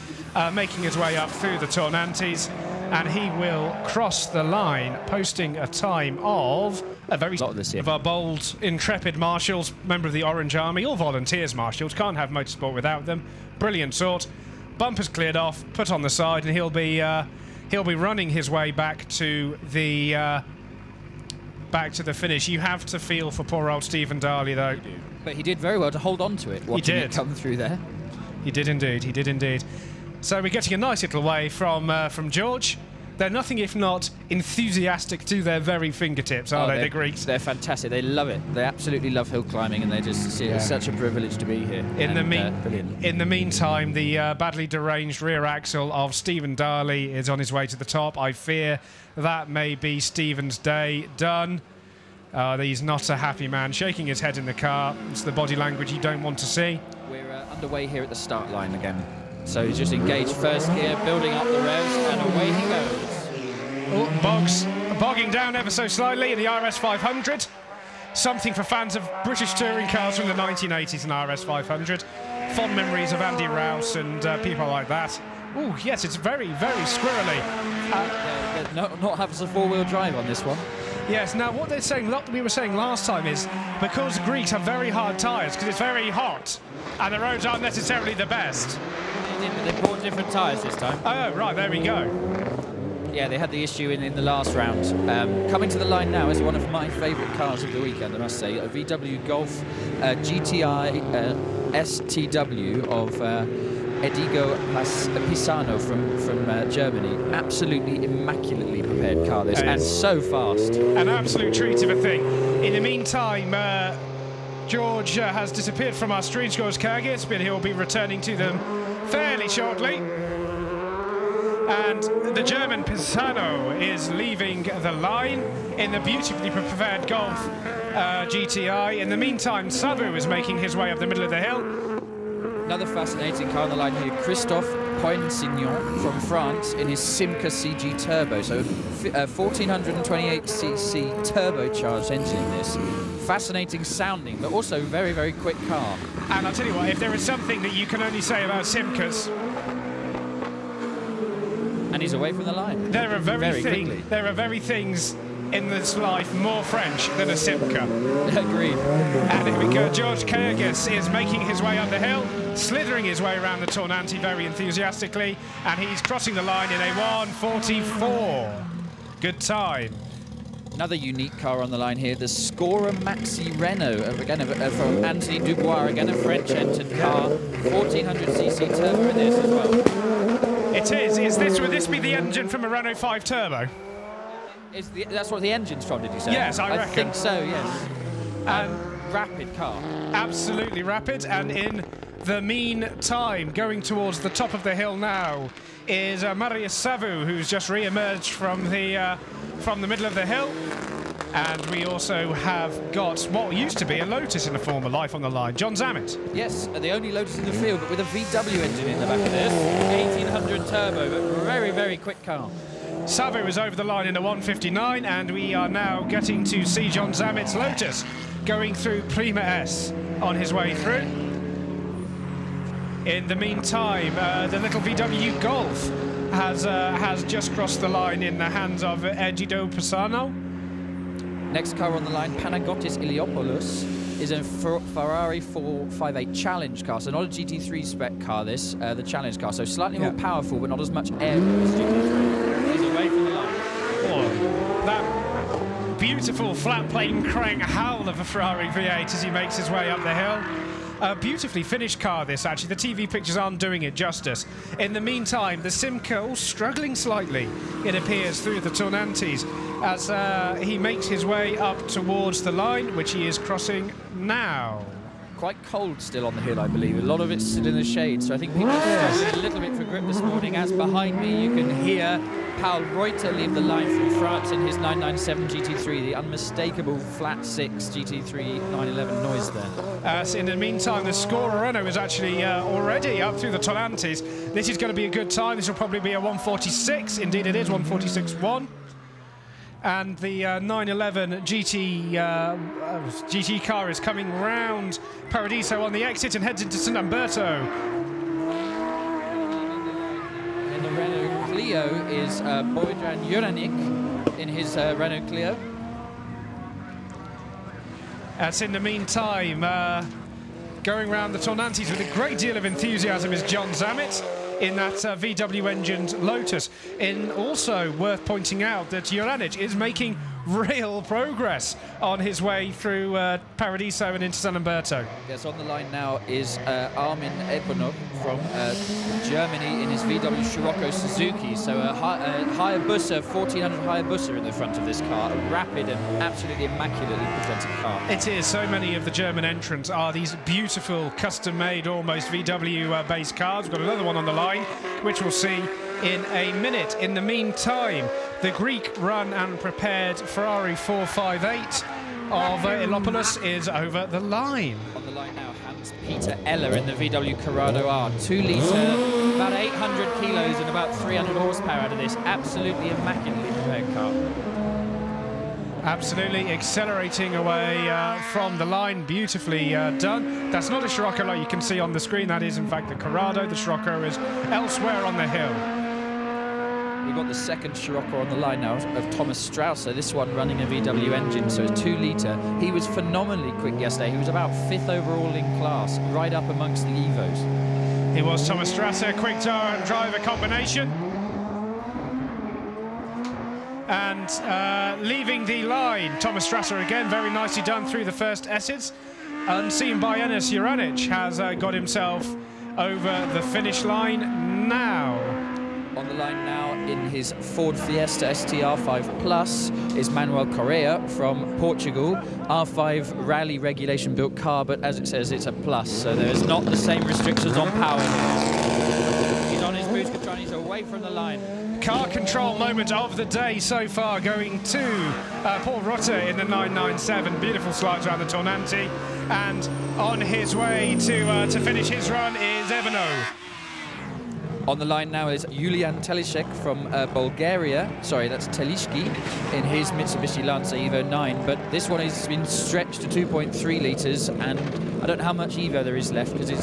making his way up through the Tornantes, and he will cross the line, posting a time of of our bold, intrepid marshals, member of the Orange Army, all volunteers marshals, can't have motorsport without them. Brilliant sort. Bumpers cleared off, put on the side, and he'll be running his way back to the finish. You have to feel for poor old Stephen Darley, though. But he did very well to hold on to it. Watching it come through there. He did indeed. He did indeed. So we're getting a nice little way from George. They're nothing if not enthusiastic to their very fingertips, aren't they, the Greeks? They're fantastic. They love it. They absolutely love hill climbing, and they just see it as such a privilege to be here. In the meantime, the badly deranged rear axle of Stephen Darley is on his way to the top. I fear that may be Stephen's day done. He's not a happy man, shaking his head in the car. It's the body language you don't want to see. We're underway here at the start line again. So he's just engaged first gear, building up the revs, and away he goes. Oh, bogging down ever so slightly in the RS 500. Something for fans of British touring cars from the 1980s and RS 500. Fond memories of Andy Rouse and people like that. Oh, yes, it's very, very squirrely. Not having a four-wheel drive on this one. Yes, now what they're saying, like we were saying last time, is because Greeks have very hard tyres, because it's very hot, and the roads aren't necessarily the best. They bought different tyres this time. Oh, right, there we go. Yeah, they had the issue in the last round. Coming to the line now is one of my favourite cars of the weekend, I must say. A VW Golf GTI STW of Edigo Pisano from Germany. Absolutely immaculately prepared car, this, and so fast. An absolute treat of a thing. In the meantime, George has disappeared from our stream scores, Kyrgios, but he'll be returning to them fairly shortly. And the German Pisano is leaving the line in the beautifully prepared Golf GTI. In the meantime, Sabu is making his way up the middle of the hill. Another fascinating car on the line here, Christophe Poinsignon from France in his Simca CG Turbo. So 1428cc turbocharged engine in this. Fascinating sounding, but also very, very quick car. And I'll tell you what, if there is something that you can only say about Simcas... And he's away from the line. There are very things in this life more French than a Simca. Agreed. And here we go, George Kyrgios is making his way up the hill, slithering his way around the Tornante very enthusiastically, and he's crossing the line in a 1:44. Good time. Another unique car on the line here, the Scorer Maxi Renault, again from Anthony Dubois, again a French entered car, 1400cc turbo in this as well. It is. Would this be the engine from a Renault 5 Turbo? That's what the engine's from, did you say? Yes, I reckon. I think so, yes. Rapid car. Absolutely rapid, and in the meantime, going towards the top of the hill now is Marius Savu, who's just re-emerged from the middle of the hill. And we also have got what used to be a Lotus in a former life on the line, John Zammit. Yes, the only Lotus in the field, but with a VW engine in the back of this. 1800 turbo, but very, very quick car. Savu is over the line in a 1:59, and we are now getting to see John Zammit's Lotus going through Prima S on his way through. In the meantime, the little VW Golf has just crossed the line in the hands of Egidio Pisano. Next car on the line, Panagotis Iliopoulos, is a Ferrari 458 Challenge car, so not a GT3 spec car, this, the Challenge car, so slightly more powerful, but not as much air as GT3. He's away from the line. Oh, that beautiful flat plane crank howl of a Ferrari V8 as he makes his way up the hill. A beautifully finished car, this, actually. The TV pictures aren't doing it justice. In the meantime, the Simca struggling slightly, it appears, through the Tornantes as he makes his way up towards the line, which he is crossing now. Quite cold still on the hill, I believe. A lot of it's still in the shade, so I think people are struggling a little bit for grip this morning. As behind me, you can hear Paul Reuter leave the line from France in his 997 GT3, the unmistakable flat 6 GT3 911 noise there. In the meantime, the scorer Renault is actually already up through the Tornantes. This is going to be a good time. This will probably be a 146. Indeed, it is 146.1. And the 911 GT car is coming round Paradiso on the exit and heads into St. Umberto. And the Renault Clio is Bojan Juranic in his Renault Clio. As in the meantime, going round the Tornantes with a great deal of enthusiasm is John Zammit in that VW-engined Lotus. And also worth pointing out that Juranic is making real progress on his way through Paradiso and into San Umberto. Yes, on the line now is Armin Eponov from Germany in his VW Scirocco Suzuki. So a Hayabusa, 1400 Hayabusa in the front of this car. A rapid and absolutely immaculately presented car. It is. So many of the German entrants are these beautiful, custom-made, almost VW-based cars. We've got another one on the line, which we'll see in a minute. In the meantime, the Greek run and prepared Ferrari 458 of Iliopoulos is over the line. On the line now, Hans-Peter Eller in the VW Corrado R. 2 litre, about 800 kilos and about 300 horsepower out of this absolutely immaculately prepared car. Absolutely accelerating away from the line, beautifully done. That's not a Scirocco like you can see on the screen, that is in fact the Corrado. The Scirocco is elsewhere on the hill. We've got the second Scirocco on the line now of Thomas Strausser, this one running a VW engine, so it's 2 litre. He was phenomenally quick yesterday. He was about 5th overall in class, right up amongst the Evos. He was Thomas Strausser, quick driver combination. And leaving the line, Thomas Strausser again, very nicely done through the first S's. Unseen by Enes Juranic has got himself over the finish line now. On the line now in his Ford Fiesta ST-R5 Plus is Manuel Correa from Portugal. R5 rally regulation built car, but as it says, it's a plus, so there's not the same restrictions on power. He's on his boost control, he's away from the line. Car control moment of the day so far, going to Paul Rutter in the 997. Beautiful slides around the Tornante, and on his way to finish his run is Evano. On the line now is Julian Telishek from Bulgaria. Sorry, that's Telishki in his Mitsubishi Lancer Evo 9. But this one has been stretched to 2.3 litres, and I don't know how much Evo there is left because it's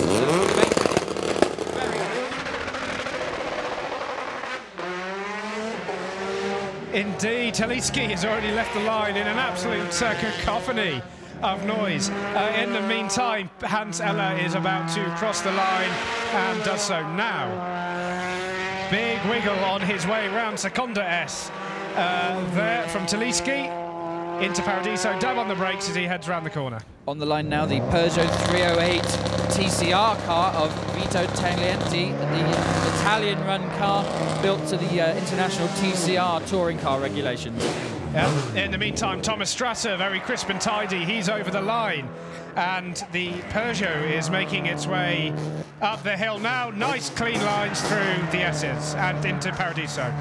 Indeed, Telishki has already left the line in an absolute cacophony of noise. In the meantime, Hans Eller is about to cross the line and does so now. Big wiggle on his way round Seconda S there from Telishki into Paradiso. Dab on the brakes as he heads round the corner. On the line now, the Peugeot 308 TCR car of Vito Taglienti, the Italian-run car built to the international TCR touring car regulations. In the meantime, Thomas Strausser, very crisp and tidy, he's over the line. And the Peugeot is making its way up the hill now. Nice clean lines through the S's and into Paradiso.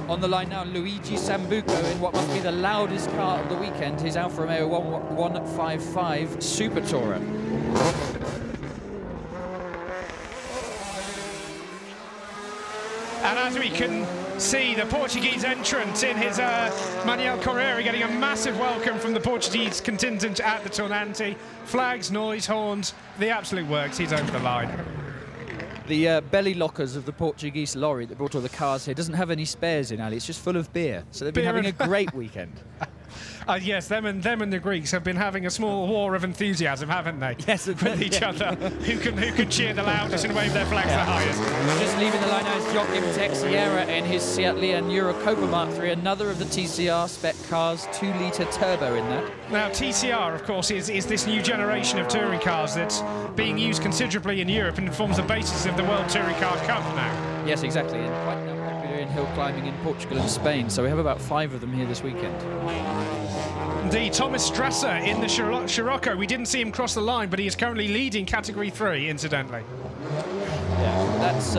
On the line now, Luigi Sambuco in what must be the loudest car of the weekend, his Alfa Romeo 155 Super Tourer. And as we can see, the Portuguese entrant in his Manuel Correa getting a massive welcome from the Portuguese contingent at the Tornante. Flags, noise, horns, the absolute works. He's over the line. The belly lockers of the Portuguese lorry that brought all the cars here doesn't have any spares in, Ali. It's just full of beer. So they've been having a great weekend. Yes, them and the Greeks have been having a small war of enthusiasm, haven't they? Yes, with each other. Who can cheer the loudest and wave their flags the highest? Just leaving the line now is Joachim Texiera in his Seat Leon Eurocopa Mark III, another of the TCR spec cars, 2-litre turbo in that. Now, TCR, of course, is this new generation of touring cars that's being used considerably in Europe and forms the basis of the World Touring Car Cup now. Yes, exactly, and quite popular in hill climbing in Portugal and Spain, so we have about 5 of them here this weekend. Indeed, Thomas Strasser in the Scirocco. We didn't see him cross the line, but he is currently leading Category 3, incidentally. Yeah, that's,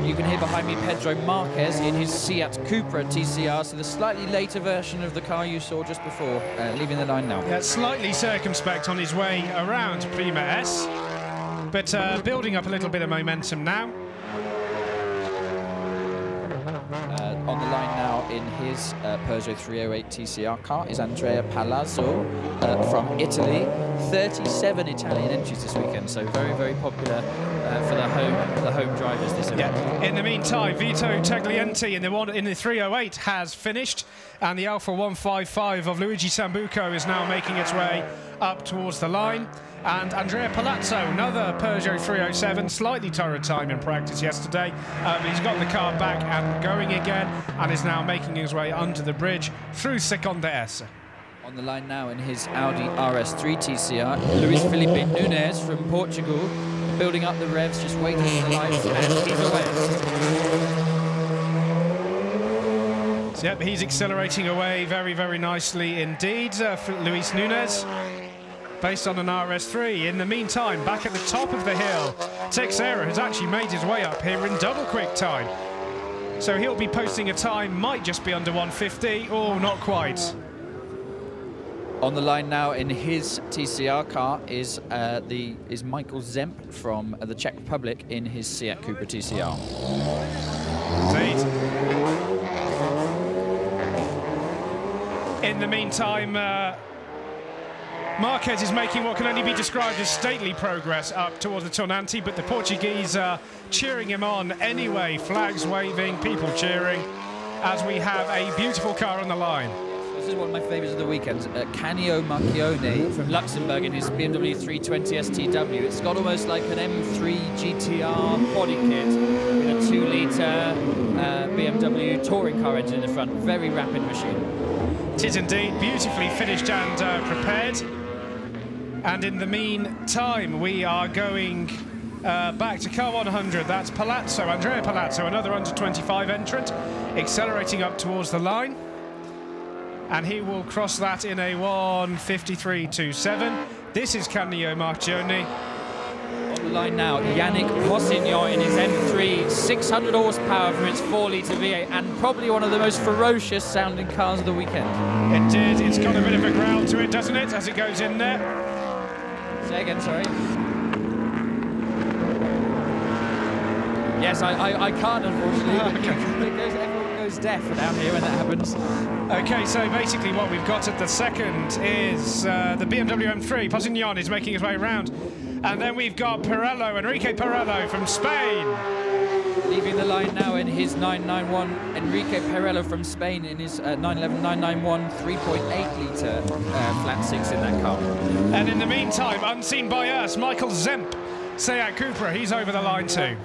you can hear behind me Pedro Marquez in his Seat Cupra TCR, so the slightly later version of the car you saw just before, leaving the line now. Yeah, slightly circumspect on his way around Prima S, but building up a little bit of momentum now. On the line now in his Peugeot 308 TCR car is Andrea Palazzo from Italy. 37 Italian entries this weekend, so very, very popular for the home drivers this event. Yeah. In the meantime, Vito Taglienti in the 308 has finished, and the Alfa 155 of Luigi Sambuco is now making its way up towards the line. And Andrea Palazzo, another Peugeot 307, slightly tired time in practice yesterday. He's got the car back and going again, and is now making his way under the bridge through Seconda S. On the line now in his Audi RS3 TCR, Luis Felipe Nunes from Portugal, building up the revs, just waiting for the lights, and he's away. Yep, he's accelerating away very, very nicely indeed for Luis Nunes, based on an RS3. In the meantime, back at the top of the hill, Texera has actually made his way up here in double quick time. So he'll be posting a time, might just be under 150, or not quite. On the line now in his TCR car is Michael Zemp from the Czech Republic in his Seat Cupra TCR. Indeed. In the meantime, Marquez is making what can only be described as stately progress up towards the Tonanti, but the Portuguese are cheering him on anyway, flags waving, people cheering, as we have a beautiful car on the line. This is one of my favourites of the weekend, Canio Marchione from Luxembourg in his BMW 320 STW. It's got almost like an M3 GTR body kit with a 2-litre BMW touring car engine in the front. Very rapid machine. It is indeed beautifully finished and prepared. And in the meantime, we are going back to car 100. That's Palazzo, Andrea Palazzo, another under 25 entrant, accelerating up towards the line. And he will cross that in a 1:53.27. This is Canio Marchione. On the line now, Yannick Rossignon in his M3, 600 horsepower from its 4-litre V8, and probably one of the most ferocious sounding cars of the weekend. Indeed, it's got a bit of a growl to it, doesn't it, as it goes in there? Say again, sorry. Yes, I can't, unfortunately. Everyone goes deaf down here when that happens. Okay, so basically what we've got at the second is the BMW M3. Posignon is making his way around. And then we've got Perello, Enrique Perello from Spain. Leaving the line now in his 991, Enrique Perello from Spain in his 911 991 3.8-litre flat 6 in that car. And in the meantime, unseen by us, Michael Zemp, Seat Cupra, he's over the line too.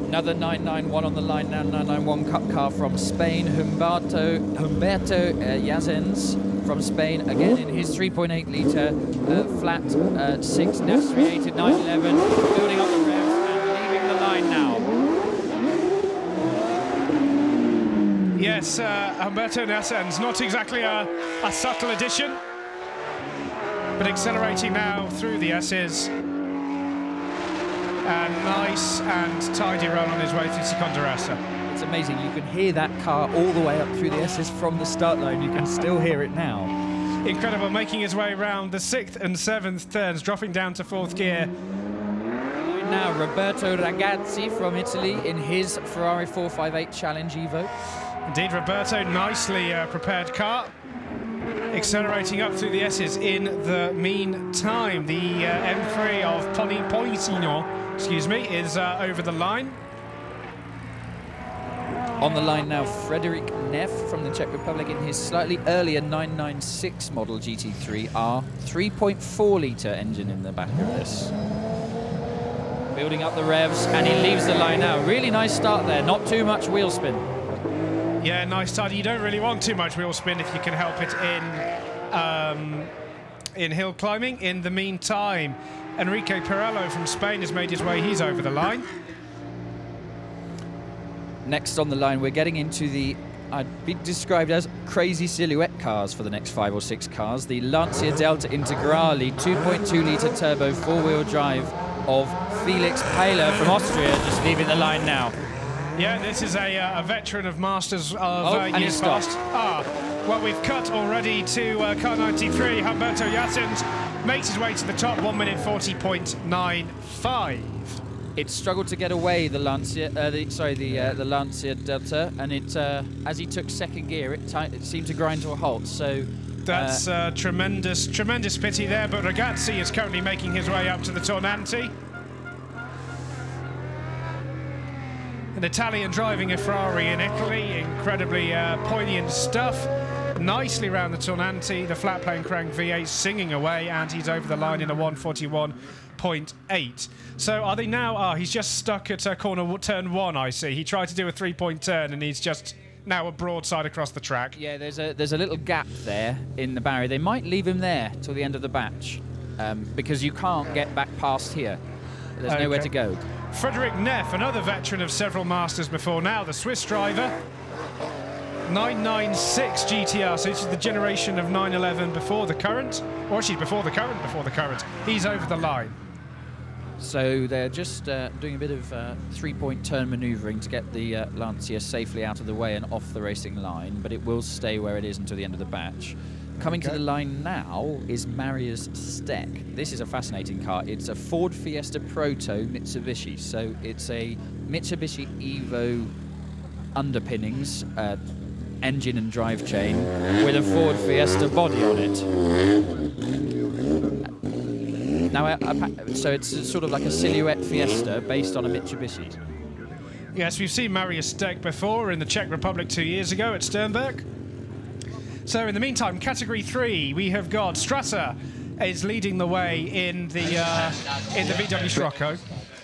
Another 991 on the line now, 991 Cup car from Spain, Humberto Yazens from Spain, again in his 3.8-litre flat 6 NAS3-rated 911, building up the revs and leaving the line now. Yes, Humberto Yazens, not exactly a subtle addition, but accelerating now through the S's. And nice and tidy run on his way through Seconda S. It's amazing, you can hear that car all the way up through the S's from the start line. You can still hear it now. Incredible, making his way around the 6th and 7th turns, dropping down to 4th gear. Now Roberto Ragazzi from Italy in his Ferrari 458 Challenge Evo. Indeed, Roberto, nicely prepared car. accelerating up through the S's in the meantime. The M3 of Poligno, excuse me, is over the line. On the line now, Frederick Neff from the Czech Republic in his slightly earlier 996 model GT3R, 3.4-litre engine in the back of this. Building up the revs, and he leaves the line now. Really nice start there, not too much wheel spin. Yeah, nice start. You don't really want too much wheel spin if you can help it in hill climbing. In the meantime, Enrique Perello from Spain has made his way. He's over the line. Next on the line, we're getting into the, I'd be described as crazy silhouette cars for the next 5 or 6 cars. The Lancia Delta Integrale 2.2-litre turbo 4-wheel drive of Felix Paler from Austria, just leaving the line now. Yeah, this is a veteran of Masters of and he stopped. Well, we've cut already to car 93. Humberto Yassins makes his way to the top, 1 minute 40.95. It struggled to get away, the Lancia, the Lancia Delta, and it as he took second gear, it seemed to grind to a halt. So that's tremendous pity there. But Ragazzi is currently making his way up to the Tornante. An Italian driving a Ferrari in Italy, incredibly poignant stuff. Nicely round the Tornante, the flat plane crank V8 singing away, and he's over the line in a 141.8. So are they now? He's just stuck at corner turn 1, I see. He tried to do a 3-point turn, and he's just now a broadside across the track. Yeah, there's a little gap there in the barrier. They might leave him there till the end of the batch, because you can't get back past here. There's nowhere to go. Frederick Neff, another veteran of several Masters before now, the Swiss driver. 996 GTR, so this is the generation of 911 before the current, or actually before the current. He's over the line. So they're just doing a bit of 3-point turn manoeuvring to get the Lancia safely out of the way and off the racing line, but it will stay where it is until the end of the batch. Coming to the line now is Marius Steck. This is a fascinating car. It's a Ford Fiesta Proto Mitsubishi, so it's a Mitsubishi Evo underpinnings, engine and drive chain, with a Ford Fiesta body on it. Now, so it's sort of like a silhouette Fiesta based on a Mitsubishi. Yes, we've seen Marius Steck before in the Czech Republic 2 years ago at Sternberg. So in the meantime, Category 3, we have got Strasser is leading the way in the VW Scirocco.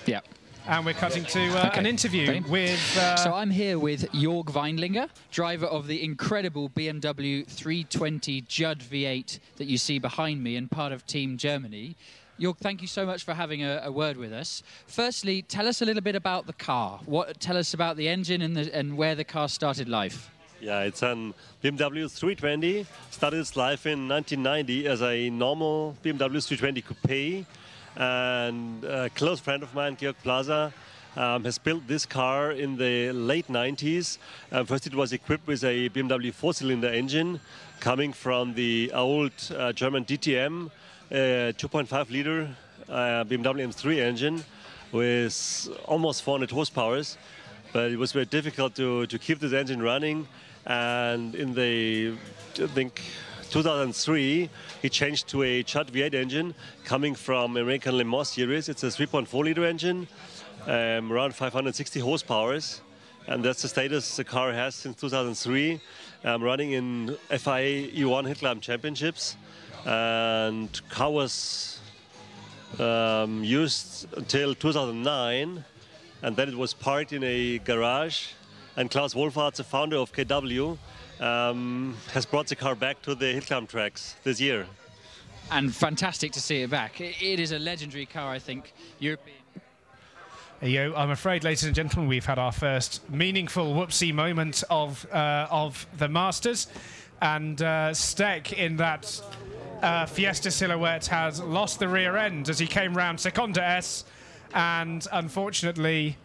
Yeah. And we're cutting to an interview with... So I'm here with Jörg Weinlinger, driver of the incredible BMW 320 Judd V8 that you see behind me and part of Team Germany. Jörg, thank you so much for having a word with us. Firstly, tell us a little bit about the car. Tell us about the engine and where the car started life. Yeah, it's a BMW 320. Started its life in 1990 as a normal BMW 320 Coupe. And a close friend of mine, Georg Plaza, has built this car in the late 90s. First, it was equipped with a BMW 4-cylinder engine coming from the old German DTM 2.5-liter BMW M3 engine with almost 400 horsepower. But it was very difficult to keep this engine running. And in the, I think, 2003, he changed to a Judd V8 engine coming from American Le Mans series. It's a 3.4-liter engine, around 560 horsepower. And that's the status the car has since 2003, running in FIA Hill Climb Championships. And car was used until 2009, and then it was parked in a garage. And Klaus Wohlfahrt, the founder of KW, has brought the car back to the hill climb tracks this year. And fantastic to see it back. It is a legendary car, I think, European. I'm afraid, ladies and gentlemen, we've had our first meaningful whoopsie moment of the Masters. And Steck, in that Fiesta silhouette, has lost the rear end as he came round Seconda S. And unfortunately,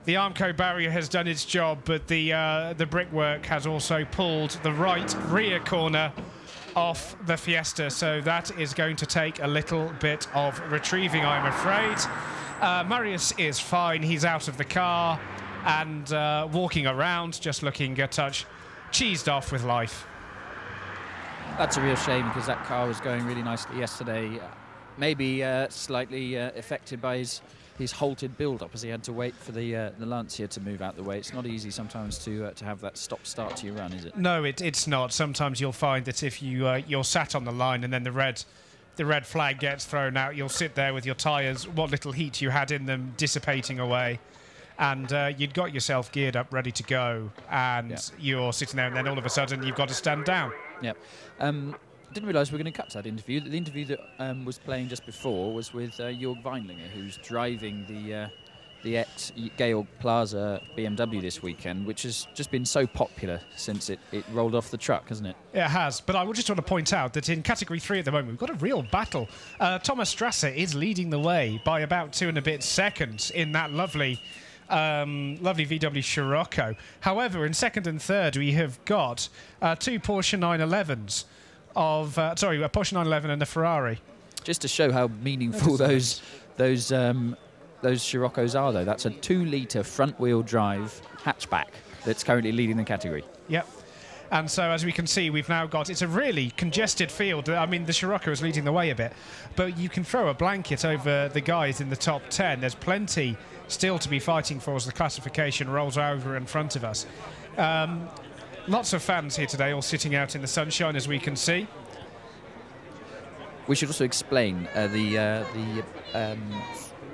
the Armco barrier has done its job, but the brickwork has also pulled the right rear corner off the Fiesta. So that is going to take a little bit of retrieving, I'm afraid. Marius is fine. He's out of the car and walking around, just looking a touch cheesed off with life. That's a real shame, because that car was going really nicely yesterday. Maybe slightly affected by his halted build-up, as he had to wait for the Lancia to move out the way. It's not easy sometimes to have that stop-start to your run, is it? No, it's not. Sometimes you'll find that if you're sat on the line and then the red flag gets thrown out, you'll sit there with your tyres, what little heat you had in them, dissipating away. And you'd got yourself geared up, ready to go, and you're sitting there, and then all of a sudden you've got to stand down. Yep. Didn't realise we were going to cut to that interview. The interview that was playing just before was with Jörg Weinlinger, who's driving the ex-Georg Plaza BMW this weekend, which has just been so popular since it rolled off the truck, hasn't it? It has, but I would just want to point out that in Category 3 at the moment, we've got a real battle. Thomas Strasser is leading the way by about 2 and a bit seconds in that lovely VW Scirocco. However, in second and third, we have got two Porsche 911s of a Porsche 911 and a Ferrari. Just to show how meaningful those Sciroccos are, though. That's a 2-litre front-wheel drive hatchback that's currently leading the category. Yep. And so, as we can see, we've now got... It's a really congested field. I mean, the Scirocco is leading the way a bit. But you can throw a blanket over the guys in the top 10. There's plenty still to be fighting for as the classification rolls over in front of us. Lots of fans here today, all sitting out in the sunshine, as we can see. We should also explain the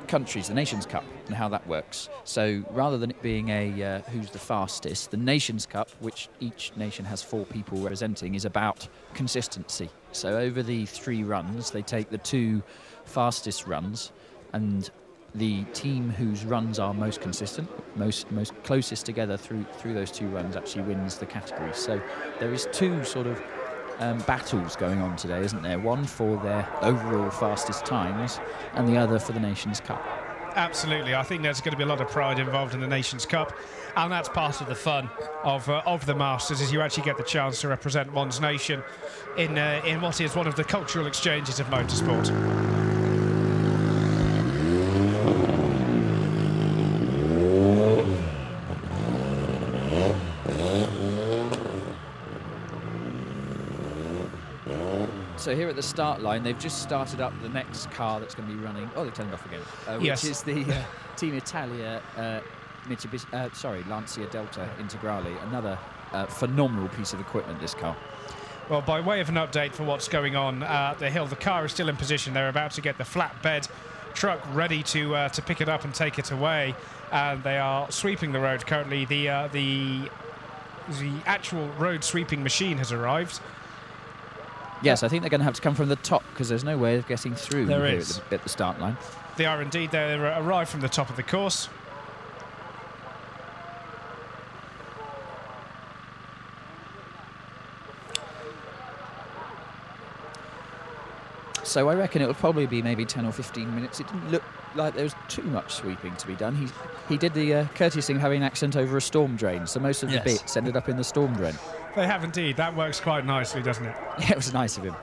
countries, the Nations Cup, and how that works. So rather than it being a who's the fastest, the Nations Cup, which each nation has 4 people representing, is about consistency. So over the 3 runs, they take the 2 fastest runs, and the team whose runs are most consistent, most closest together through those 2 runs, actually wins the category. So there is 2 sort of battles going on today, isn't there? One for their overall fastest times, and the other for the Nations Cup. Absolutely. I think there's going to be a lot of pride involved in the Nations Cup, and that's part of the fun of the Masters, is you actually get the chance to represent one's nation in what is one of the cultural exchanges of motorsport. So here at the start line, they've just started up the next car that's going to be running. Oh, they turned it off again. Which is the Team Italia Lancia Delta Integrale. Another phenomenal piece of equipment, this car. Well, by way of an update for what's going on at the hill, the car is still in position. They're about to get the flatbed truck ready to pick it up and take it away, and they are sweeping the road currently. The actual road sweeping machine has arrived. Yes, I think they're going to have to come from the top, because there's no way of getting through here at the start line. They are indeed. They arrive from the top of the course. So I reckon it will probably be maybe 10 or 15 minutes. It didn't look like there was too much sweeping to be done. He did the courteous thing of having an accent over a storm drain, so most of the bits ended up in the storm drain. They have indeed. That works quite nicely, doesn't it? Yeah, it was nice of him.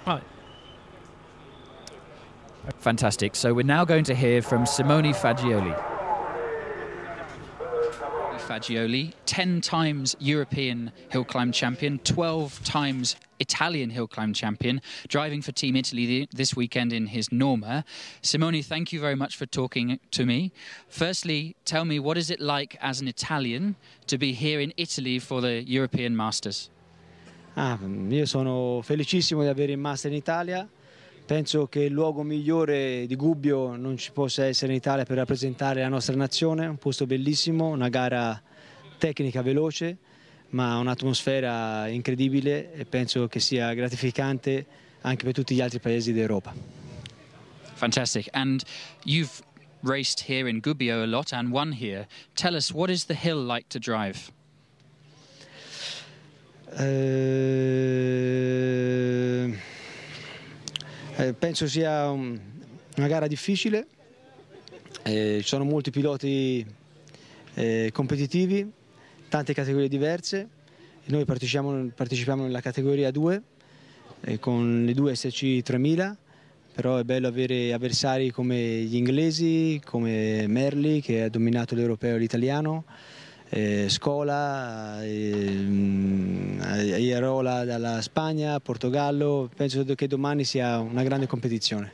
Right. Fantastic. So we're now going to hear from Simone Fagioli. Fagioli, 10 times European Hill Climb champion, 12 times Italian Hill Climb champion, driving for Team Italy this weekend in his Norma. Simone, thank you very much for talking to me. Firstly, tell me, what is it like as an Italian to be here in Italy for the European Masters? Io sono felicissimo di avere il Master in Italia. Penso che il luogo migliore di Gubbio non ci possa essere in Italia per rappresentare la nostra nazione. Un posto bellissimo, una gara tecnica veloce, ma un'atmosfera incredibile, e penso che sia gratificante anche per tutti gli altri paesi d'Europa. Fantastic. And you've raced here in Gubbio a lot and won here. Tell us, what is the hill like to drive? Penso sia una gara difficile, ci sono molti piloti competitivi, tante categorie diverse. Noi partecipiamo nella categoria 2 con le 2 SC 3000, però è bello avere avversari come gli inglesi, come Merli, che ha dominato l'europeo e l'italiano, Scola, Ierola dalla Spagna, Portogallo. Penso che domani sia una grande competizione.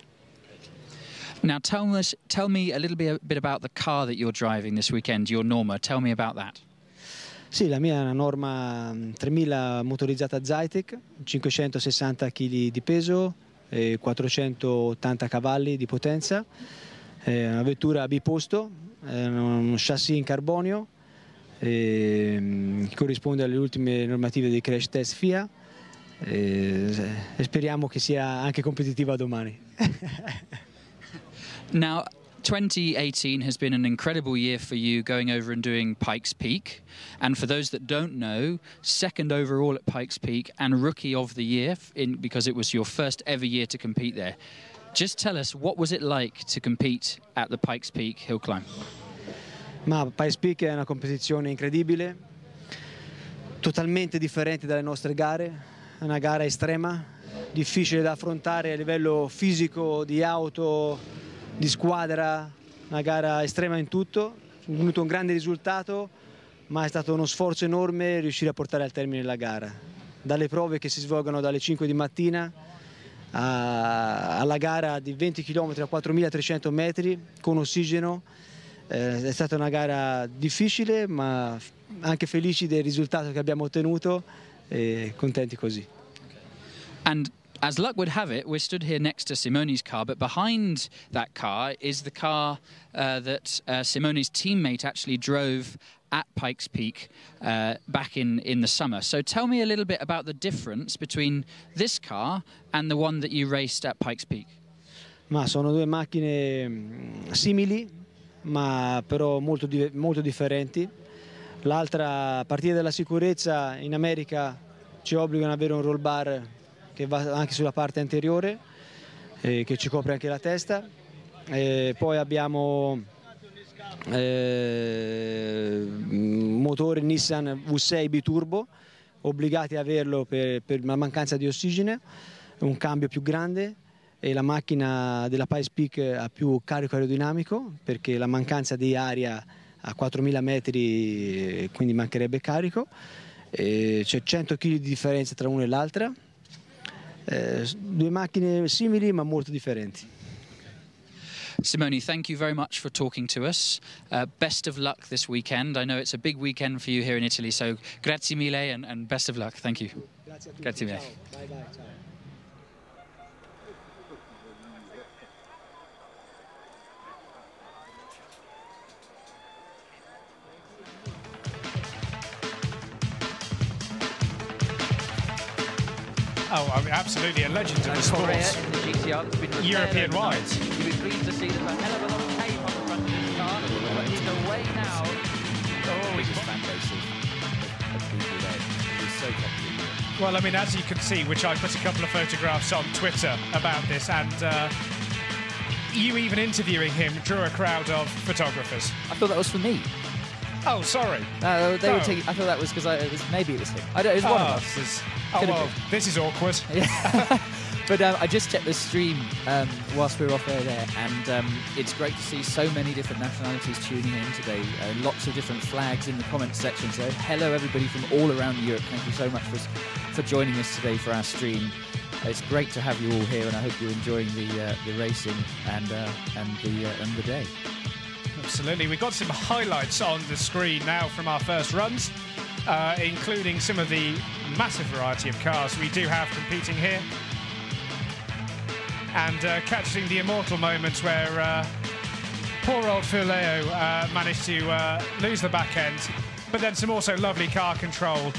Now tell me a little bit about the car that you're driving this weekend, your Norma. Tell me about that. Sì, la mia è una Norma 3000 motorizzata Zytek, 560 kg di peso e 480 cavalli di potenza. È una vettura a biposto, è uno chassis in carbonio che corrisponde alle ultime normative dei crash test FIA e speriamo che sia anche competitiva domani. Now, 2018 has been an incredible year for you going over and doing Pikes Peak. And for those that don't know, second overall at Pikes Peak and Rookie of the Year because it was your first ever year to compete there. Just tell us, what was it like to compete at the Pikes Peak Hill Climb? Ma Pikes Peak è una competizione incredibile, totalmente differente dalle nostre gare, è una gara estrema, difficile da affrontare a livello fisico, di auto, di squadra, una gara estrema in tutto. È venuto un grande risultato, ma è stato uno sforzo enorme riuscire a portare al termine la gara. Dalle prove che si svolgono dalle 5 di mattina alla gara di 20 km a 4.300 metri con ossigeno. È stata una gara difficile, ma anche felici del risultato che abbiamo ottenuto e contenti così. And as luck would have it, we're stood here next to Simone's car, but behind that car is the car that Simone's teammate actually drove at Pikes Peak back in the summer. So tell me a little bit about the difference between this car and the one that you raced at Pikes Peak. Ma sono due macchine simili, ma però molto differenti. L'altra, a partire dalla sicurezza, in America ci obbligano ad avere un roll bar che va anche sulla parte anteriore, che ci copre anche la testa. Poi abbiamo motore Nissan V6 biturbo, obbligati ad averlo per la mancanza di ossigeno, un cambio più grande, e la macchina della Pikes Peak ha più carico aerodinamico perché la mancanza di aria a 4.000 metri, quindi mancherebbe carico. C'è 100 kg di differenza tra una e l'altra. Due macchine simili ma molto differenti. Simone, thank you very much for talking to us. Best of luck this weekend. I know it's a big weekend for you here in Italy, so grazie mille and best of luck. Thank you. Grazie a tutti. Grazie mille. Ciao. Bye bye. Ciao. Oh, I mean, absolutely a legend of the sports. European wide. You'll be pleased to see there's a hell of a lot of tape on the front of this car, but he's away now. The biggest fan base of people there. He's so confident. Well, I mean, as you can see, which I put a couple of photographs on Twitter about this, and you even interviewing him drew a crowd of photographers. I thought that was for me. Oh, sorry. No, they No. were taking. I thought that was because maybe it was him. I don't. It was one of us. Could've well, been. this is awkward. Yeah. But I just checked the stream whilst we were off air there, and it's great to see so many different nationalities tuning in today. Lots of different flags in the comments section. So hello everybody from all around Europe. Thank you so much for joining us today for our stream. It's great to have you all here, and I hope you're enjoying the racing and the day. Absolutely. We've got some highlights on the screen now from our first runs, including some of the massive variety of cars we do have competing here. And catching the immortal moments where poor old Fuleo managed to lose the back end, but then some also lovely car control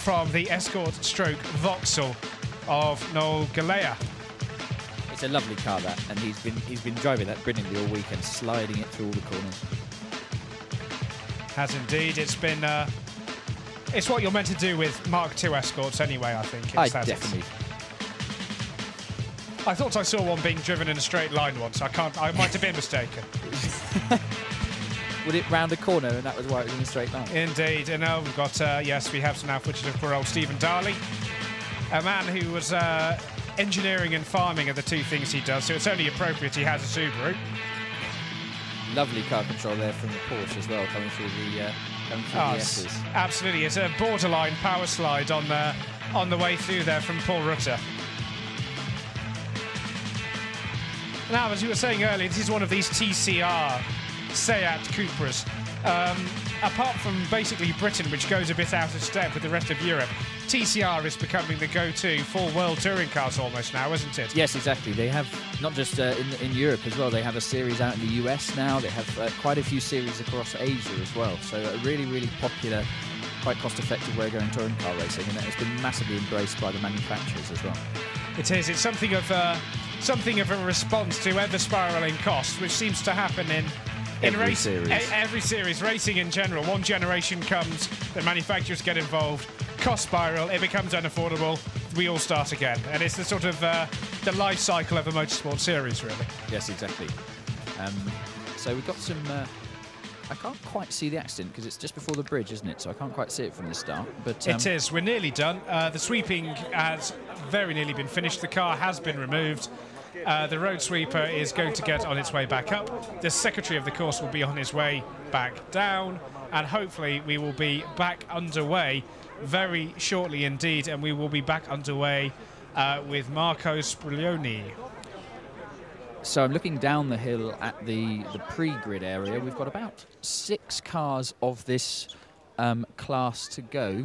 from the Escort stroke Vauxhall of Noel Galea. It's a lovely car, that, and he's been driving that brilliantly all weekend, sliding it through all the corners. Has indeed. It's been it's what you're meant to do with Mark II Escorts anyway, I think. Definitely. I thought I saw one being driven in a straight line once. I might have been mistaken. Would it round a corner and that was why it was in a straight line? Indeed. And we've got, yes, we have some now footage of poor old Stephen Darley, a man who was engineering and farming are the two things he does, so it's only appropriate he has a Subaru. Lovely car control there from the Porsche as well, coming through Going through the S's. Absolutely. It's a borderline power slide on the way through there from Paul Rutter. Now, as you were saying earlier, this is one of these TCR Seat Cupras. Apart from basically Britain, which goes a bit out of step with the rest of Europe, TCR is becoming the go-to for world touring cars almost now, isn't it? Yes, exactly. They have, not just in Europe as well, they have a series out in the US now. They have quite a few series across Asia as well. So a really, really popular, quite cost-effective way of going touring car racing, and it's been massively embraced by the manufacturers as well. It is. It's something of a response to ever-spiralling costs, which seems to happen in every series, racing in general. One generation comes, the manufacturers get involved, cost spiral, it becomes unaffordable, we all start again. And it's the sort of the life cycle of a motorsport series, really. Yes, exactly. So we've got some... I can't quite see the accident because it's just before the bridge, isn't it? So I can't quite see it from the start. But it is. We're nearly done. The sweeping has very nearly been finished. The car has been removed. The road sweeper is going to get on its way back up. The secretary of the course will be on his way back down. And hopefully we will be back underway very shortly indeed. And we will be back underway with Marco Spriglioni. So I'm looking down the hill at the pre-grid area. We've got about 6 cars of this class to go.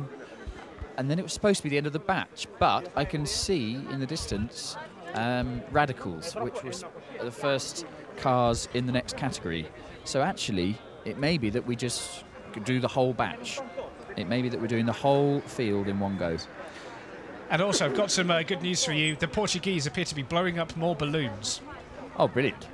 And then it was supposed to be the end of the batch. But I can see in the distance Radicals, which was the first cars in the next category. So actually, it may be that we just do the whole batch. It may be that we're doing the whole field in one go. And also, I've got some good news for you. The Portuguese appear to be blowing up more balloons. Oh, brilliant.